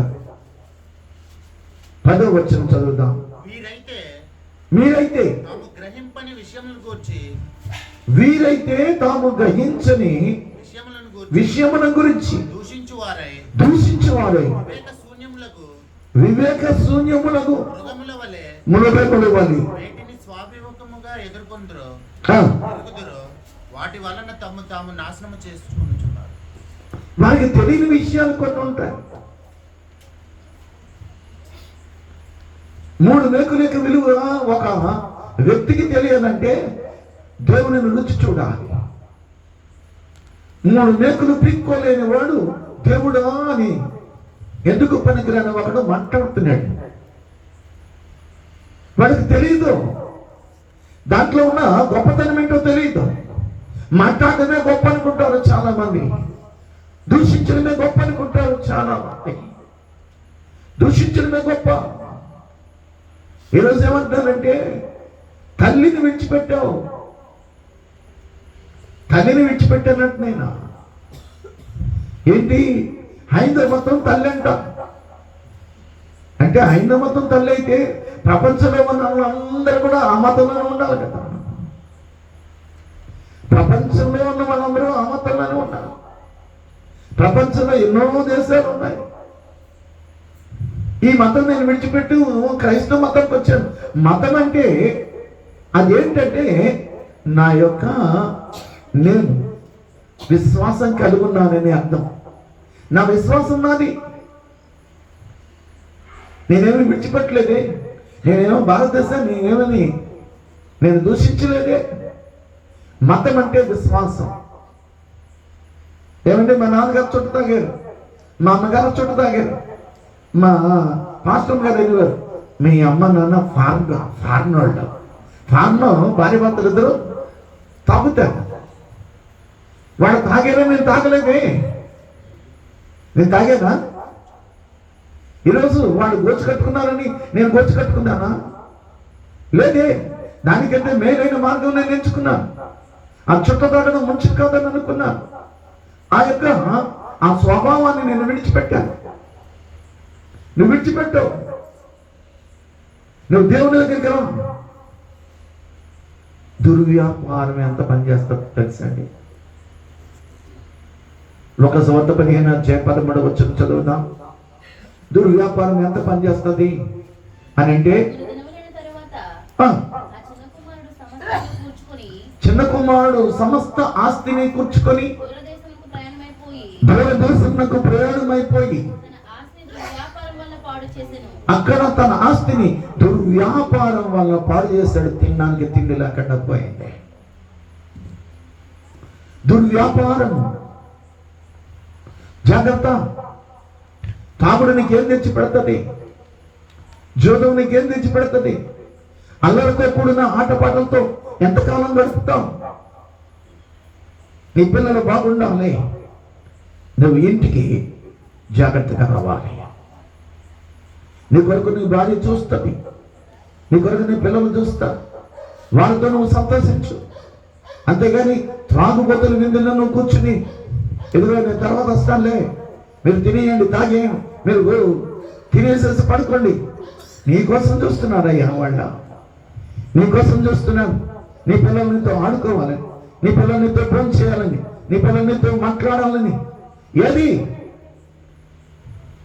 10వ వచనం చదువుదాం. మీరైతే మీరైతే తాము గ్రహింపని విషయములను గూర్చి వీరైతే తాము గ్రహించని విషయములను గురించి దూషించువారై దూషించేవారే వివేక శూన్యములకు వివేక శూన్యములకు మృగముల వలె మునగముల వలె వేటిని స్వాభిముఖముగా ఎదుర్కొందరో ఆ, ఎరుగుదురో వాటి వలన తాము నాశనము చేసుకుంటున్నారు. వారికి తెలియని విషయాలు కొన్ని ఉంటాయి. 3 మేకుల యొక్క విలువ ఒక వ్యక్తికి తెలియాలంటే దేవుని రుచి చూడాలి. 3 మేకులు పీక్కోలేని వాడు దేవుడా అని ఎందుకు పనికిరాని ఒకడు మాట్లాడుతున్నాడు. వాడికి తెలియదు, దాంట్లో ఉన్న గొప్పతనం ఏంటో తెలియదు. మాట్లాడమే గొప్ప అనుకుంటారు చాలా మంది, దూషించడమే గొప్ప అనుకుంటారు చాలా మంది. దూషించడమే గొప్ప. ఈరోజు ఏమంటారంటే తల్లిని విడిచిపెట్టావు, తల్లిని విడిచిపెట్టానంట. నేను ఏంటి హైందవ మతం తల్లి అంట. అంటే హైందవ మతం తల్లి అయితే ప్రపంచంలో ఉన్న వాళ్ళందరూ కూడా ఆ మతంలోనే ఉండాలి కదా. ప్రపంచంలో ఉన్న వాళ్ళందరూ ఆ మతంలోనే ఉండాలి. ప్రపంచంలో ఎన్నో దేశాలు ఉన్నాయి. ఈ మతం నేను విడిచిపెట్టి క్రైస్తవ మతంకి వచ్చాను. మతం అంటే అదేంటంటే నా యొక్క నేను విశ్వాసం కలిగి ఉన్నానని అర్థం. నా విశ్వాసం నాది, నేనేమి విడిచిపెట్టలేదే. నేనేమో భారతదేశాన్ని నేను దూషించలేదే. మతం అంటే విశ్వాసం. ఏమంటే మా నాన్నగారు చుట్టు తాగారు, మా అమ్మగారు చుట్టు తాగారు, మా పాస్టర్ గారు అడిగారు మీ అమ్మ నాన్న ఫారెన్ వాళ్ళు, ఫారెన్ భార్య భర్తలు ఇద్దరు తాగుతారు. వాళ్ళు తాగారా? నేను తాగలేదే. నేను తాగానా? ఈరోజు వాళ్ళు గోచి కట్టుకున్నారని నేను గోచి కట్టుకున్నానా? లేదే. దానికంటే మేలైన మార్గం నేను ఎంచుకున్నాను. ఆ చుట్ట తాగడం మంచిది కాదని అనుకున్నాను. ఆ స్వభావాన్ని నేను విడిచిపెట్టాను. నువ్వు విడిచిపెట్టావు. నువ్వు దేవుని దగ్గరికి రా. దుర్వ్యాపారం ఎంత పనిచేస్తుందో తెలుసండి. ఒక సువార్త 15:13 చదువుదాం. దుర్వ్యాపారం ఎంత పనిచేస్తుంది అని అంటే, చిన్న కుమారుడు సమస్త ఆస్తిని కూర్చుకొని దూరదేశమునకు ప్రయాణమైపోయి అక్కడ తన ఆస్తిని దుర్వ్యాపారం వల్ల పాడు చేశాడు. తినడానికి తిండి లేకుండా పోయింది. దుర్వ్యాపారం. జాగ్రత్త. తాగుడు నీకేం తెచ్చి పెడుతుంది? జోదం నీకేం తెచ్చి పెడుతుంది? అల్లరితో కూడిన ఆటపాటలతో ఎంతకాలం గడుపుతాం? నీ పిల్లలు బాగుండాలి. నువ్వు ఇంటికి జాగ్రత్తగా రావాలి. నీ కొరకు నీ భార్య చూస్తుంది, నీ కొరకు నీ పిల్లలు చూస్తారు. వారితో నువ్వు సంతోషించు. అంతేగాని త్రాగుబోతుల విందులో నువ్వు కూర్చుని ఎదురు నేను తర్వాత వస్తానులే, మీరు తినేయండి, తాగేయండి, మీరు తినేసేసి పడుకోండి. నీకోసం చూస్తున్నారయ్యా వాళ్ళ, నీకోసం చూస్తున్నాను. నీ పిల్లలు నీతో ఆడుకోవాలని, నీ పిల్లలు నీతో ఫోన్ చేయాలని, నీ పిల్లలు నీతో మాట్లాడాలని. ఏది?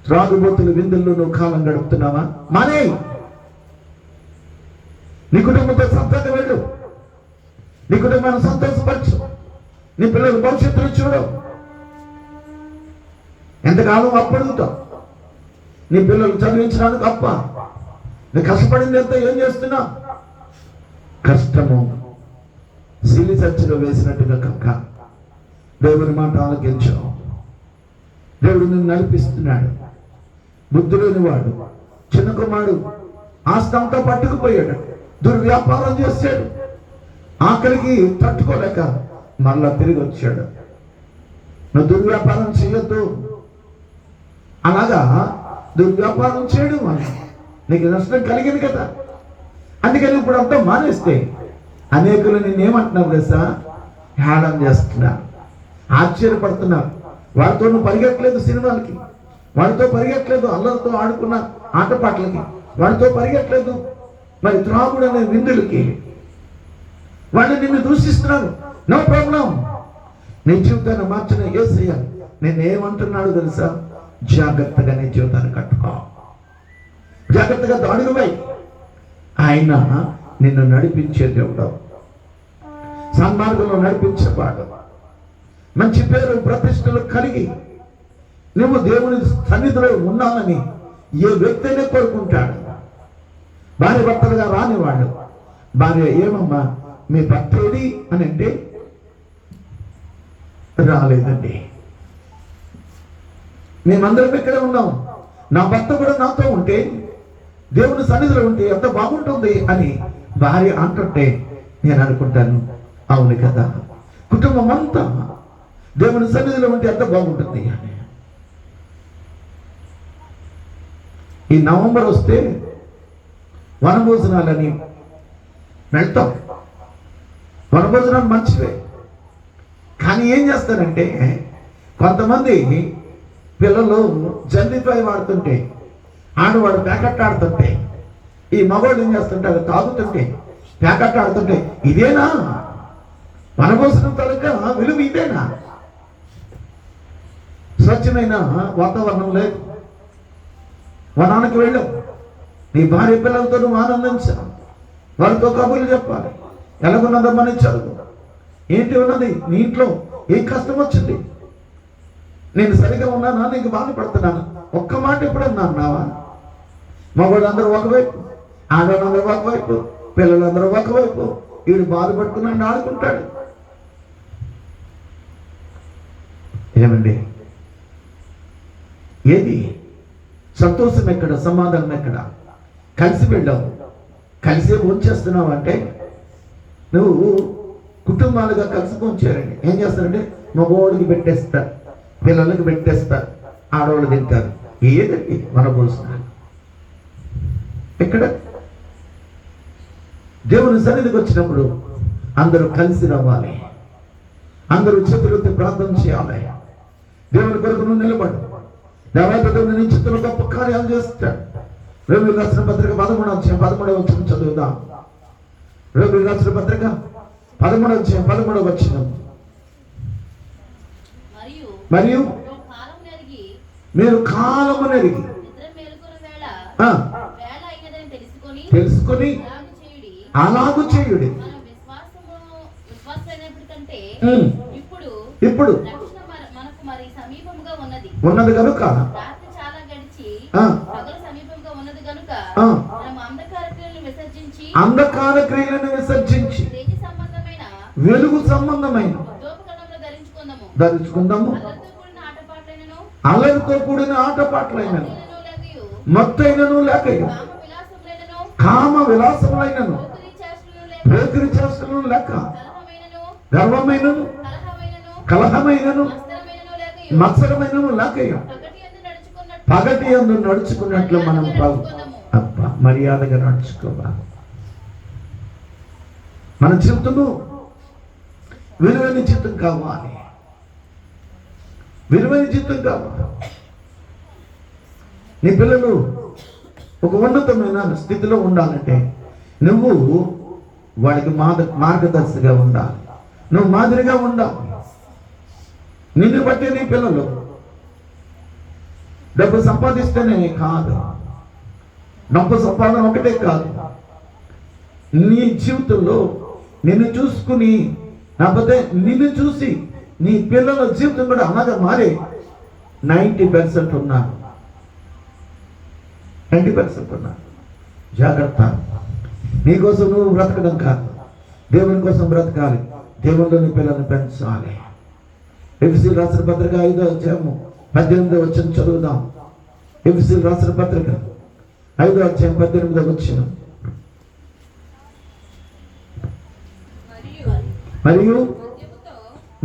త్రాగుబోతుల విందుల్లో నువ్వు కాలం గడుపుతున్నావా? మానే. నీ కుటుంబంతో సరదాగా వెళ్ళు, నీ కుటుంబాన్ని సంతోషపరచు, నీ పిల్లల భవిష్యత్తును చూడు. ఎంతకాలం అప్పడుగుతావు? నీ పిల్లలు చదివించడానికి అప్ప. నీ కష్టపడింది ఎంత? ఏం చేస్తున్నా? కష్టము సిలి చర్చలో వేసినట్టుగా కక్క. దేవుని మాట ఆలకించు. దేవుడు నిన్ను నడిపిస్తున్నాడు. బుద్ధి లేని వాడు చిన్న కుమారుడు ఆస్తి అంతా పట్టుకుపోయాడు, దుర్వ్యాపారం చేశాడు. ఆకలికి తట్టుకోలేక మళ్ళా తిరిగి వచ్చాడు. నువ్వు దుర్వ్యాపారం చేయొద్దు. అలాగా దుర్వ్యాపారం చేయడం వల్ల నీకు నష్టం కలిగింది కదా. అందుకని ఇప్పుడు అంతా మానేస్తే అనేకులు నేనేమంటున్నావు తెలుసా? హేళన చేస్తున్నారు, ఆశ్చర్యపడుతున్నారు. వాడితో నువ్వు పరిగెట్టలేదు సినిమాలకి, వాడితో పరిగెట్టలేదు అల్లరితో ఆడుకున్న ఆటపాటలకి, వాడితో పరిగెట్టలేదు మరి త్రాగుడు అనే విందులకి. వాళ్ళు నిన్ను దూషిస్తున్నారు. No problem. నీ జీవితాన్ని మార్చిన యేసయ్య నేనేమంటున్నాడు తెలుసా? జాగ్రత్తగా నీ జీవితాన్ని కట్టుకో, జాగ్రత్తగా దాడుగువై. ఆయన నిన్ను నడిపించే దేవుడు, సన్మార్గంలో నడిపించేవాడు. మంచి పేరు ప్రతిష్టలు కలిగి నువ్వు దేవుని సన్నిధిలో ఉన్నానని ఏ వ్యక్తి అయినా కోరుకుంటాడు. భార్య భర్తలుగా రానివాడు. భార్య ఏమమ్మా మీ భర్త ఏది అని అంటే రాలేదండి, మేమందరం ఇక్కడే ఉన్నాం, నా భర్త కూడా నాతో ఉంటే దేవుని సన్నిధిలో ఉంటే ఎంత బాగుంటుంది అని భార్య అంటుంటే నేను అనుకుంటాను, అవును కదా, కుటుంబం అంతా దేవుని సన్నిధిలో ఉంటే ఎంత బాగుంటుంది అని. ఈ నవంబర్ వస్తే వనభోజనాలని వెళ్తాం. వనభోజనాలు మంచివే, కానీ ఏం చేస్తారంటే కొంతమంది పిల్లలు జల్లిపై వాడుతుంటే, ఆడవాడు ప్యాకెట్ ఆడుతుంటే, ఈ మగవాడు ఏం చేస్తుంటారు తాగుతుంటే ప్యాకెట్ ఆడుతుంటే, ఇదేనా వనభోజనం తాలూకా విలువ? ఇదేనా? స్వచ్ఛమైన వాతావరణం లేదు. వనానికి వెళ్ళాం, నీ భార్య పిల్లలతో నువ్వు ఆనందించావు, వాళ్ళతో కబుర్లు చెప్పాలి, ఎలాగున్నదమ్మని చదువు, ఏంటి ఉన్నది నీ ఇంట్లో, ఏం కష్టం వచ్చింది, నేను సరిగా ఉన్నానా, నీకు బాధపడుతున్నాను, ఒక్క మాట ఎప్పుడన్నా అన్నావా? మగవాళ్ళందరూ ఒకవైపు, ఆడవాళ్ళందరూ ఒకవైపు, పిల్లలందరూ ఒకవైపు, వీడు బాధపడుతున్నాడు ఆడుకుంటాడు. ఏమండి, ఏది సంతోషం ఎక్కడ, సమాధానం ఎక్కడ? కలిసి వెళ్ళావు, కలిసే భోంచేస్తున్నావు అంటే నువ్వు కుటుంబాలుగా కలిసి భోంచేయాలండి. ఏం చేస్తారంటే మగవాడికి పెట్టేస్తారు, పిల్లలకి పెట్టేస్తారు, ఆడవాళ్ళు తింటారు. ఏదండి మన భోజనాలు? ఎక్కడ? దేవుని సన్నిధికి వచ్చినప్పుడు అందరూ కలిసి రావాలి, అందరూ చేతులెత్తి ప్రార్థన చేయాలి, దేవుని కొరకు నువ్వు నిలబడు. దేవాలయంలో నీ చిత్తులు గొప్ప కార్యాలు చేస్తాడు. రోమిలకు రాసిన పత్రిక 13వ చదువుదాం. రోమిలకు రాసిన పత్రిక 13వ మరియు మీరు కాలము నెరిగి తెలుసుకొని అలాగు చేయుడి. ఇప్పుడు ఉన్నది కనుక అంధకార క్రియలను విసర్జించి వెలుగు సంబంధమైన ధరించుకుందాము. అల్లరితో కూడిన ఆటపాట్లైనను, మత్తైనను లేక కామ విలాసములైనను, పోకిరి చేష్టలను లేక గర్వమైనను, కలహమైనను, మత్సరమైనను లేక పగటి యందు నడుచుకున్నట్లు మనం మర్యాదగా నడుచుకోవాలి. మన జీవితము విలువైన జీవితం కావాలి, విలువైన జీవితం కావాలి. నీ పిల్లలు ఒక ఉన్నతమైన స్థితిలో ఉండాలంటే నువ్వు వాడికి మార్గదర్శిగా ఉండాలి, నువ్వు మాదిరిగా ఉండాలి. నిన్ను బట్టి నీ పిల్లలు డబ్బు సంపాదిస్తేనే కాదు, డబ్బు సంపాదన ఒకటే కాదు, నీ జీవితంలో నిన్ను చూసుకుని, లేకపోతే నిన్ను చూసి నీ పిల్లల జీవితం కూడా అలాగా మారే 90% ఉన్నారు, 90% ఉన్నారు. జాగ్రత్త. నీకోసం నువ్వు బ్రతకడం కాదు, దేవుని కోసం బ్రతకాలి, దేవుళ్ళు నీ పిల్లల్ని పెంచాలి. ఎఫెసీయులకు రాసిన పత్రిక 5:18 చదువుదాం. ఎఫెసీయులకు రాసిన పత్రిక 5:18 మరియు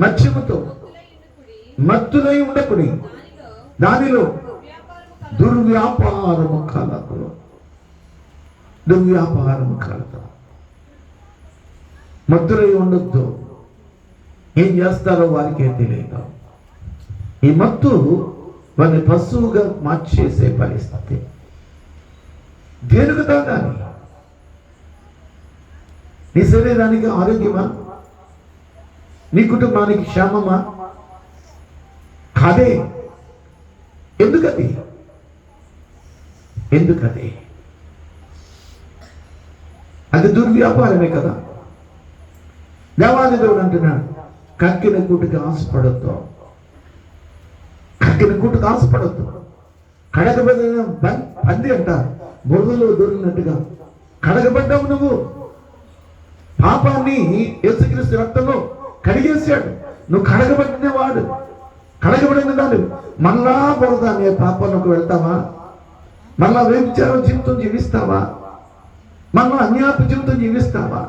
మత్స్యముతో మత్తులై ఉండకుడి, దానిలో దుర్వ్యాపారము కలదు. మత్తులై ఉండొద్దు. ఏం చేస్తారో వారికే తెలియదు. ఈ మత్తు వారిని పశువుగా మార్చేసే పరిస్థితి. దేనికి తాగాలి? నీ శరీరానికి ఆరోగ్యమా? నీ కుటుంబానికి క్షేమమా? కాదే. ఎందుకది? అది దుర్వ్యాపారమే కదా. దేవాది దేవుడు అంటున్నాడు, కక్కిన కూటికి ఆశపడద్దు. కడగబడిన పంది అంట బురదలో దొరికినట్టుగా కడగబడ్డావు నువ్వు. పాపాన్ని యేసుక్రీస్తు రక్తంలో కడిగేశాడు. నువ్వు కడగబడిన దాన్ని మళ్ళా బురద అనే పాపంలోకి వెళ్తావా? మళ్ళా వ్యభిచారం జీవితం జీవిస్తావా? మళ్ళా అన్యాప జీవితం జీవిస్తావా?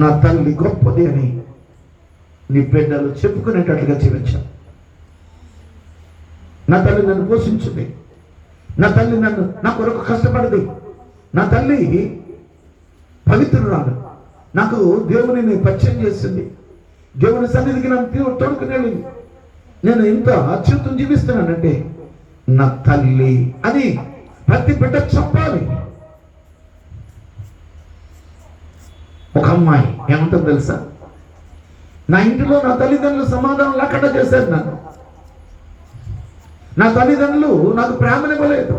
నా తల్లి గొప్పది అని నీ బిడ్డలు చెప్పుకునేటట్లుగా జీవించావు. నా తల్లి నన్ను పోషించింది, నా తల్లి నా కొరకు కష్టపడది, నా తల్లి పవిత్రురాలు, నాకు దేవుని పరిచయం చేసింది, దేవుని సన్నిధికి నన్ను తోడుకుని వెళ్ళింది, నేను ఇంత అత్యుత్తం జీవిస్తున్నానంటే నా తల్లి అని ప్రతి బిడ్డ చెప్పాలి. ఒక అమ్మాయి ఏమంటుంది తెలుసా? నా ఇంటిలో నా తల్లిదండ్రులు సమాధానం లేకుండా చేశారు నన్ను. నా తల్లిదండ్రులు నాకు ప్రేమనివ్వలేదు,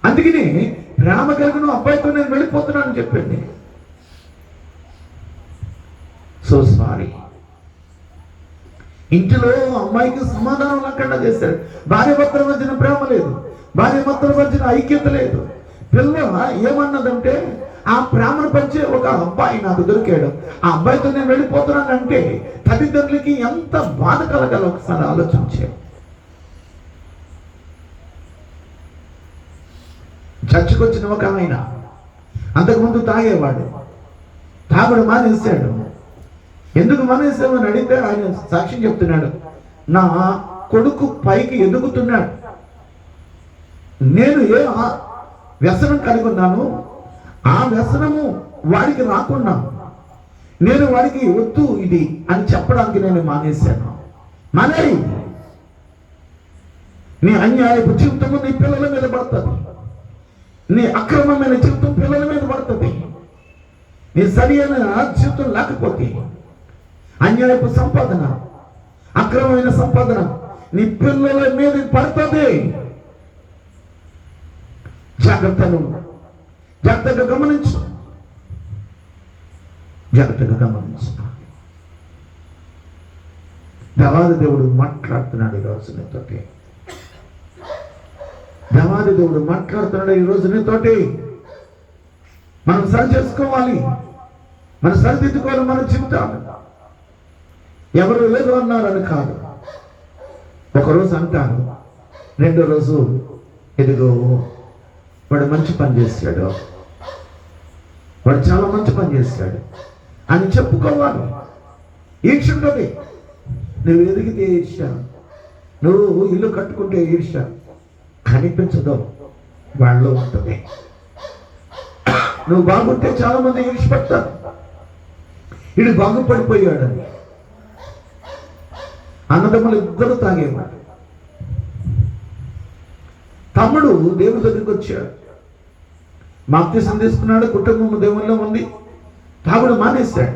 అందుకని ప్రేమ కలిగిన అబ్బాయితో నేను వెళ్ళిపోతున్నానని చెప్పింది. So sorry. ఇంటిలో అమ్మాయికి సమాధానం లేకుండా చేశాడు. భార్యాభర్తల మధ్యన ప్రేమ లేదు, భార్యాభర్తల మధ్యన ఐక్యత లేదు. పిల్ల ఏమన్నదంటే, ఆ ప్రేమను పంచే ఒక అబ్బాయి నాకు దొరికాడు, ఆ అబ్బాయితో నేను వెళ్ళిపోతున్నానంటే తల్లిదండ్రులకి ఎంత బాధ కలగాల ఒకసారి ఆలోచించే. చర్చకు వచ్చిన ఒక ఆయన అంతకుముందు తాగేవాడు, తాగుడు మానేశాడు. ఎందుకు మానేసామని అడిగితే ఆయన సాక్ష్యం చెప్తున్నాడు, నా కొడుకు పైకి ఎదుగుతున్నాడు, నేను ఏ వ్యసనం కలిగి ఉన్నాను, ఆ వ్యసనము వాడికి రాకుండా నేను వాడికి వద్దు ఇది అని చెప్పడానికి నేను మానేశాను. మానేయి. నీ అన్యాయపు జీవితము నీ పిల్లల మీద పడుతుంది, నీ అక్రమమైన జీవితం పిల్లల మీద పడుతుంది. నీ సరి అయిన జీవితం లేకపోతే అన్యాయపు సంపాదన, అక్రమమైన సంపాదన నీ పిల్లల మీద పడుతుంది. జాగ్రత్తగా గమనించు. దేవాది దేవుడు మాట్లాడుతున్నాడు ఈరోజు నీతోటి. దేవాది దేవుడు మాట్లాడుతున్నాడు ఈరోజు నీతోటి. మనం సరి చేసుకోవాలి, మనం సరిదిద్దుకోవాలి మన జీవితాలు. ఎవరు లేదు అన్నారని కాదు. ఒకరోజు అంటారు, రెండో రోజు ఎదుగో వాడు మంచి పని చేశాడు, వాడు చాలా మంచి పని చేశాడు అని చెప్పుకోవాలి. ఈర్ష్య ఉంటుంది. నువ్వు ఎదిగితే ఈర్ష్య, నువ్వు ఇల్లు కట్టుకుంటే ఈర్ష్య కనిపించదు, వాళ్ళలో ఉంటుంది. నువ్వు బాగుంటే చాలా మంది ఈర్ష్యపడతారు, వీడు బాగుపడిపోయాడని. అన్నదమ్ములు ఇద్దరు తాగేవాడు. తమ్ముడు దేవుడి దగ్గరికి వచ్చాడు, బాప్తిసం తీసుకున్నాడు, కుటుంబం దేవుల్లో ఉంది, తాగుడు మానేశాడు.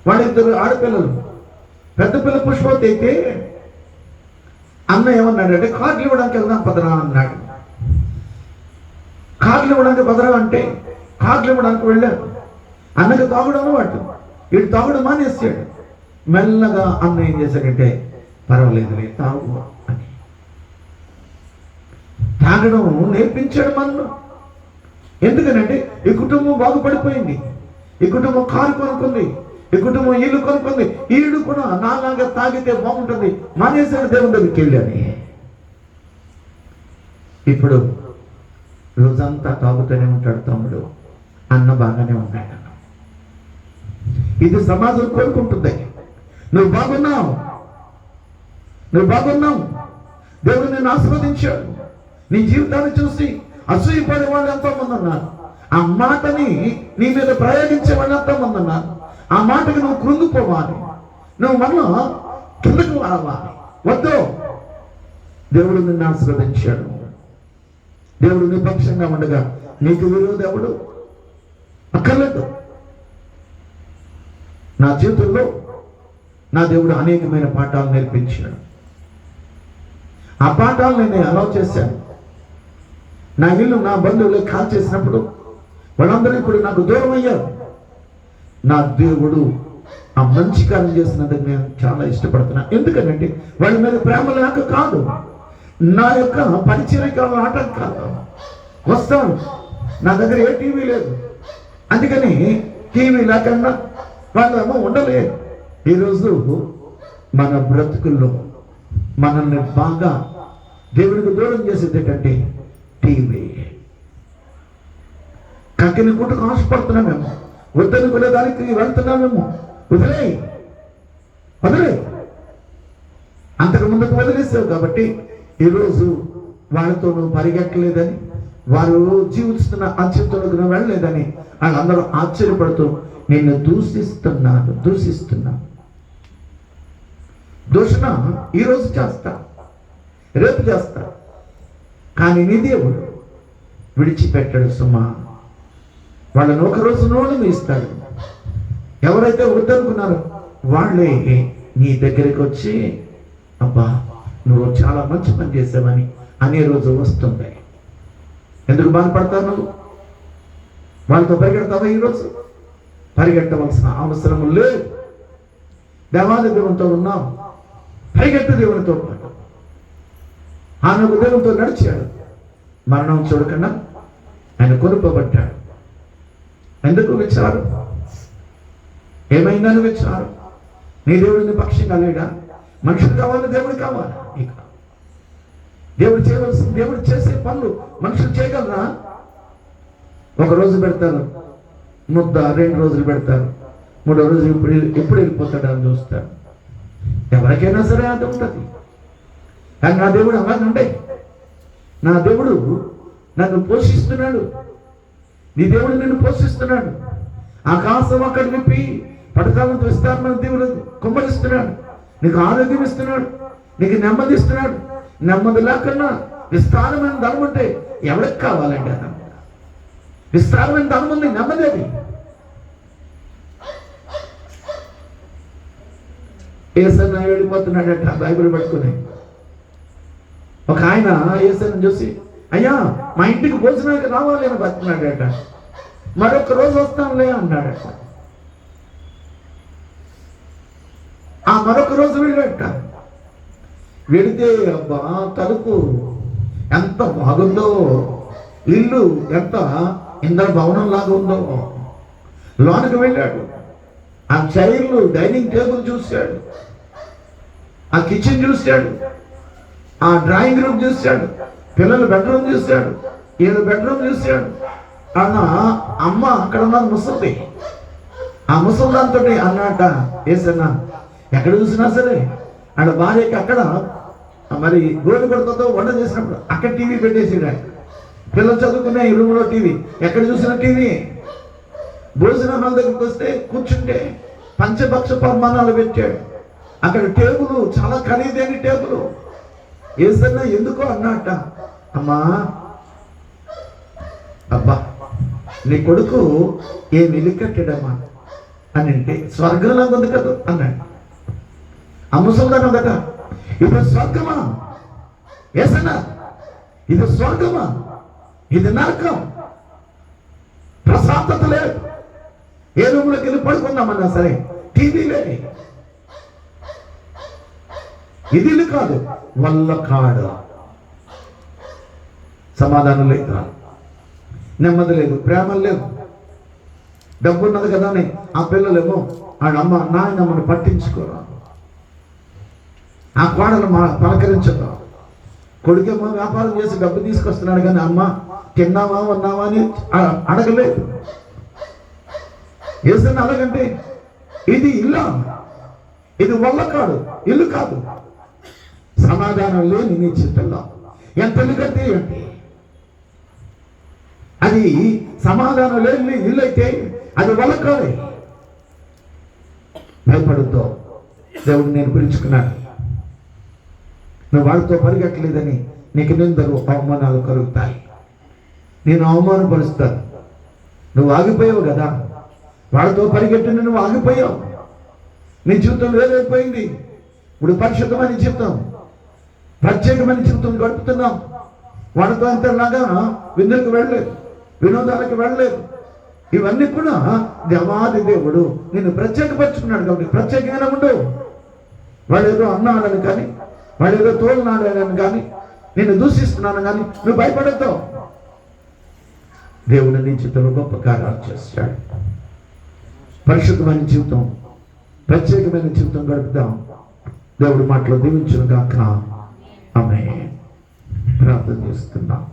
వాళ్ళిద్దరు ఆడపిల్లలు. పెద్ద పిల్ల పుష్పవతి అయితే అన్న ఏమన్నాడంటే, కార్డులు ఇవ్వడానికి వెళ్దాం పదరా అన్నాడు. కార్డులు ఇవ్వడానికి పదరా అంటే కార్డులు ఇవ్వడానికి వెళ్ళాడు. అన్నకి తాగుడు అలవాటు, వీడు తాగుడు మానేసాడు. మెల్లగా అన్న ఏం చేశాడంటే, పర్వాలేదులే తాగు అని తాగడం నేర్పించాడు మనలో. ఎందుకనంటే ఈ కుటుంబం బాగుపడిపోయింది, ఈ కుటుంబం కారు కొనుక్కుంది, ఈ కుటుంబం ఇల్లు కొనుక్కుంది, ఈడు కూడా నాలాగా తాగితే బాగుంటుంది మానేశాడు దేవుని దగ్గరికి వెళ్ళని. ఇప్పుడు రోజంతా తాగుతూనే ఉంటాడు తమ్ముడు, అన్న బాగానే ఉన్నాడు. ఇది సమాజం కోరుకుంటుంది. నువ్వు బాగున్నావు, దేవుడు నిన్ను ఆశీర్వదించాడు. నీ జీవితాన్ని చూసి అసూయపడే వాళ్ళు ఎంతో మంది ఉన్నారు. ఆ మాటని నీ మీద ప్రయోగించే వాళ్ళు ఎంతో మంది ఉన్నారు. ఆ మాటకి నువ్వు కృంగిపోవాలి, నువ్వు మనలో కిందకు రావాలి. వద్దు, దేవుడు నిన్ను ఆశీర్వదించాడు. దేవుడు నీ పక్షంగా ఉండగా నీకు విరోధి ఎవడు? అక్కర్లేదు. నా జీవితంలో నా దేవుడు అనేకమైన పాఠాలు నేర్పించాడు. ఆ పాఠాలు నేను అలౌ చేశాను. నా ఇల్లు నా బంధువులు కాల్ చేసినప్పుడు వాళ్ళందరూ ఇప్పుడు నాకు దూరం అయ్యారు. నా దేవుడు ఆ మంచి కార్యం చేసినందుకు నేను చాలా ఇష్టపడుతున్నాను. ఎందుకంటే వాళ్ళ మీద ప్రేమ లేక కాదు, నా యొక్క పరిచర్యకాల ఆటం కాదు. వస్తాను, నా దగ్గర ఏ టీవీ లేదు, అందుకని టీవీ లేకుండా వాళ్ళేమో ఉండలేదు. ఈరోజు మన బ్రతుకుల్లో మనల్ని బాగా దేవుడికి దూరం చేసేది ఏంటంటే టీవీ. కక్కిని గుట్టుకు ఆశపడుతున్నామేమో, వద్దని కొనేదానికి వెళ్తున్నామేమో. వదిలే అంతకు ముందుకు వదిలేసావు కాబట్టి ఈరోజు వాళ్ళతో నువ్వు పరిగెట్టలేదని, వారు జీవిస్తున్న ఆ జీవితంలోకి నువ్వు వెళ్ళలేదని వాళ్ళందరూ ఆశ్చర్యపడుతూ నిన్ను దూషిస్తున్నాను. దూషణ ఈరోజు చేస్తా, రేపు చేస్తా, కానీ నీ దేవుడు విడిచిపెట్టాడు సుమా. వాళ్ళని ఒకరోజు నోళ్ళను ఇస్తాడు. ఎవరైతే వద్దనుకున్నారో వాళ్ళే నీ దగ్గరికి వచ్చి అబ్బా నువ్వు చాలా మంచి పని చేసావని అనే రోజు వస్తుంది. ఎందుకు బాధపడతావు? నువ్వు వాళ్ళతో పరిగెడతావా? ఈరోజు పరిగెట్టవలసిన అవసరం లేదు. దేవాది దేవునితో ఉన్నావు, పరిగెట్టు దేవునితో పాటు. ఆమెకు దేవునితో నడిచాడు, మరణం చూడకుండా ఆయన కొనుక్కోబడ్డాడు. ఎందుకు విచారం? ఏమైందని విచారం? నీ దేవుడిని పక్షంగా లేడా? మనుషులు కావాలి, దేవుడు కావాలి. ఇక దేవుడు చేయవలసిన, దేవుడు చేసే పనులు మనుషులు చేయగలరా? ఒక రోజు పెడతారు ముద్ద, 2 రోజులు పెడతారు, 3వ రోజు ఎప్పుడు వెళ్ళిపోతాడు అని చూస్తారు. ఎవరికైనా సరే అది ఉంటుంది. కానీ నా దేవుడు అలాగే ఉండే. నా దేవుడు నన్ను పోషిస్తున్నాడు. నీ దేవుడు నిన్ను పోషిస్తున్నాడు. ఆకాశం అక్కడ విప్పి పడకాలంతో విస్తారమైన దేవుడు కుమ్మరిస్తున్నాడు. నీకు ఆరోగ్యం ఇస్తున్నాడు, నీకు నెమ్మది ఇస్తున్నాడు. నెమ్మది లేకుండా విస్తారమైన ధనం ఉంటే ఎవరికి కావాలండి? అన్న విస్తారమైన ధనం ఉంది, నెమ్మది అది. ఏసన్న వెళ్ళిపోతున్నాడట బైబిల్ పట్టుకుని. ఒక ఆయన ఏసన్న చూసి, అయ్యా మా ఇంటికి భోజనానికి రావాలి అని బతున్నాడట. మరొక రోజు వస్తానులే అన్నాడట. ఆ మరొక రోజు వెళ్ళాడట. వెళితే అబ్బా తలుపు ఎంత బాగుందో, ఇల్లు ఎంత ఇంద్ర భవనం లాగా ఉందో. లోనికి వెళ్ళాడు. ఆ చైర్లు, డైనింగ్ టేబుల్ చూశాడు, ఆ కిచెన్ చూశాడు, ఆ డ్రాయింగ్ రూమ్ చూశాడు, పిల్లల బెడ్రూమ్ చూశాడు, 7 బెడ్రూమ్ చూశాడు. అన్న అమ్మ అక్కడ ఉన్నది ముసలి. ఆ ముసలిదాంతో అన్నట ఏసన్న ఎక్కడ చూసినా సరే ఆడ భార్యకి అక్కడ మరి గోధుమ కొడుకుతో వంట చేసినప్పుడు అక్కడ టీవీ పెట్టేసాడు. పిల్లలు చదువుకునే ఈ రూమ్లో టీవీ, ఎక్కడ చూసినా టీవీ. భోజనాల దగ్గరికి వస్తే కూర్చుంటే పంచభక్ష పరిమాణాలు పెట్టాడు. అక్కడ టేబుల్ చాలా ఖరీదైన టేబుల్. ఏసన్నా ఎందుకో అన్నట, అమ్మా అబ్బా నీ కొడుకు ఏమి ఇల్లు కట్టాడమ్మా అని అంటే స్వర్గంలో ఉంది కదా అన్నాడు. ఆ ముసల్దానం కదా, ఇప్పుడు స్వర్గమా ఏసన్నా? ఇది స్వర్గమా? ఇది నరకం. ప్రశాంతత లేదు. ఏ రూమ్లోకి వెళ్ళి పడుకుందామన్నా సరే టీవీ లేదు. ఇది ఇల్లు కాదు, వల్ల కాడ. సమాధానం లేదు, నెమ్మది లేదు, ప్రేమ లేదు. డబ్బు ఉన్నది కదా అని ఆ పిల్లలేమో ఆడమ్మ నాయనమ్మని పట్టించుకోరా, ఆ కోడలు పలకరించరా. కొడుకేమో వ్యాపారం చేసి డబ్బు తీసుకొస్తున్నాడు కానీ అమ్మ తిన్నావా ఉన్నావా అని అడగలేదు. ఏసన్నా అలాగంటే ఇది ఇల్లు, ఇది వల్ల కాదు, ఇల్లు కాదు. సమాధానం లేని నీ చిత్తంలో ఎంత ఇల్లుకంటే ఏంటి? అది సమాధానం లేని ఇల్లు అయితే అది వల్ల కాదు. భయపడుతో దేవుడు నేను పిలుచుకున్నాను. నువ్వు వాళ్ళతో పరిగెట్టలేదని నీకు నిందలు అవమానాలు కలుగుతాయి. నేను అవమానపరుస్తాను. నువ్వు ఆగిపోయావు కదా, వాళ్ళతో పరిగెట్టిన నువ్వు ఆగిపోయావు. నీ జీవితం వేరైపోయింది. ఇప్పుడు పరిశుద్ధమైన జీవితం, ప్రత్యేకమైన జీవితం గడుపుతున్నాం. వాళ్ళతో అంతలాగా విందులకు వెళ్ళలేదు, వినోదాలకు వెళ్ళలేదు. ఇవన్నీ కూడా దేవాది దేవుడు నిన్ను ప్రత్యేకపరుచుకున్నాడు. కాబట్టి ప్రత్యేకంగా ఉండు. వాళ్ళు ఏదో అన్నాడని కానీ, వాళ్ళు ఏదో తోలునాడని కానీ, నిన్ను దూషిస్తున్నాను కానీ నువ్వు భయపడద్దు. దేవుడు నీ జీవితంలో గొప్ప కార్యాలు చేస్తాడు. పరిశుద్ధమైన జీవితం, ప్రత్యేకమైన జీవితం గడుపుదాం. దేవుడి మాటలు దీవించును గాక. ఆమేన్. ప్రార్థన చేస్తున్నాం.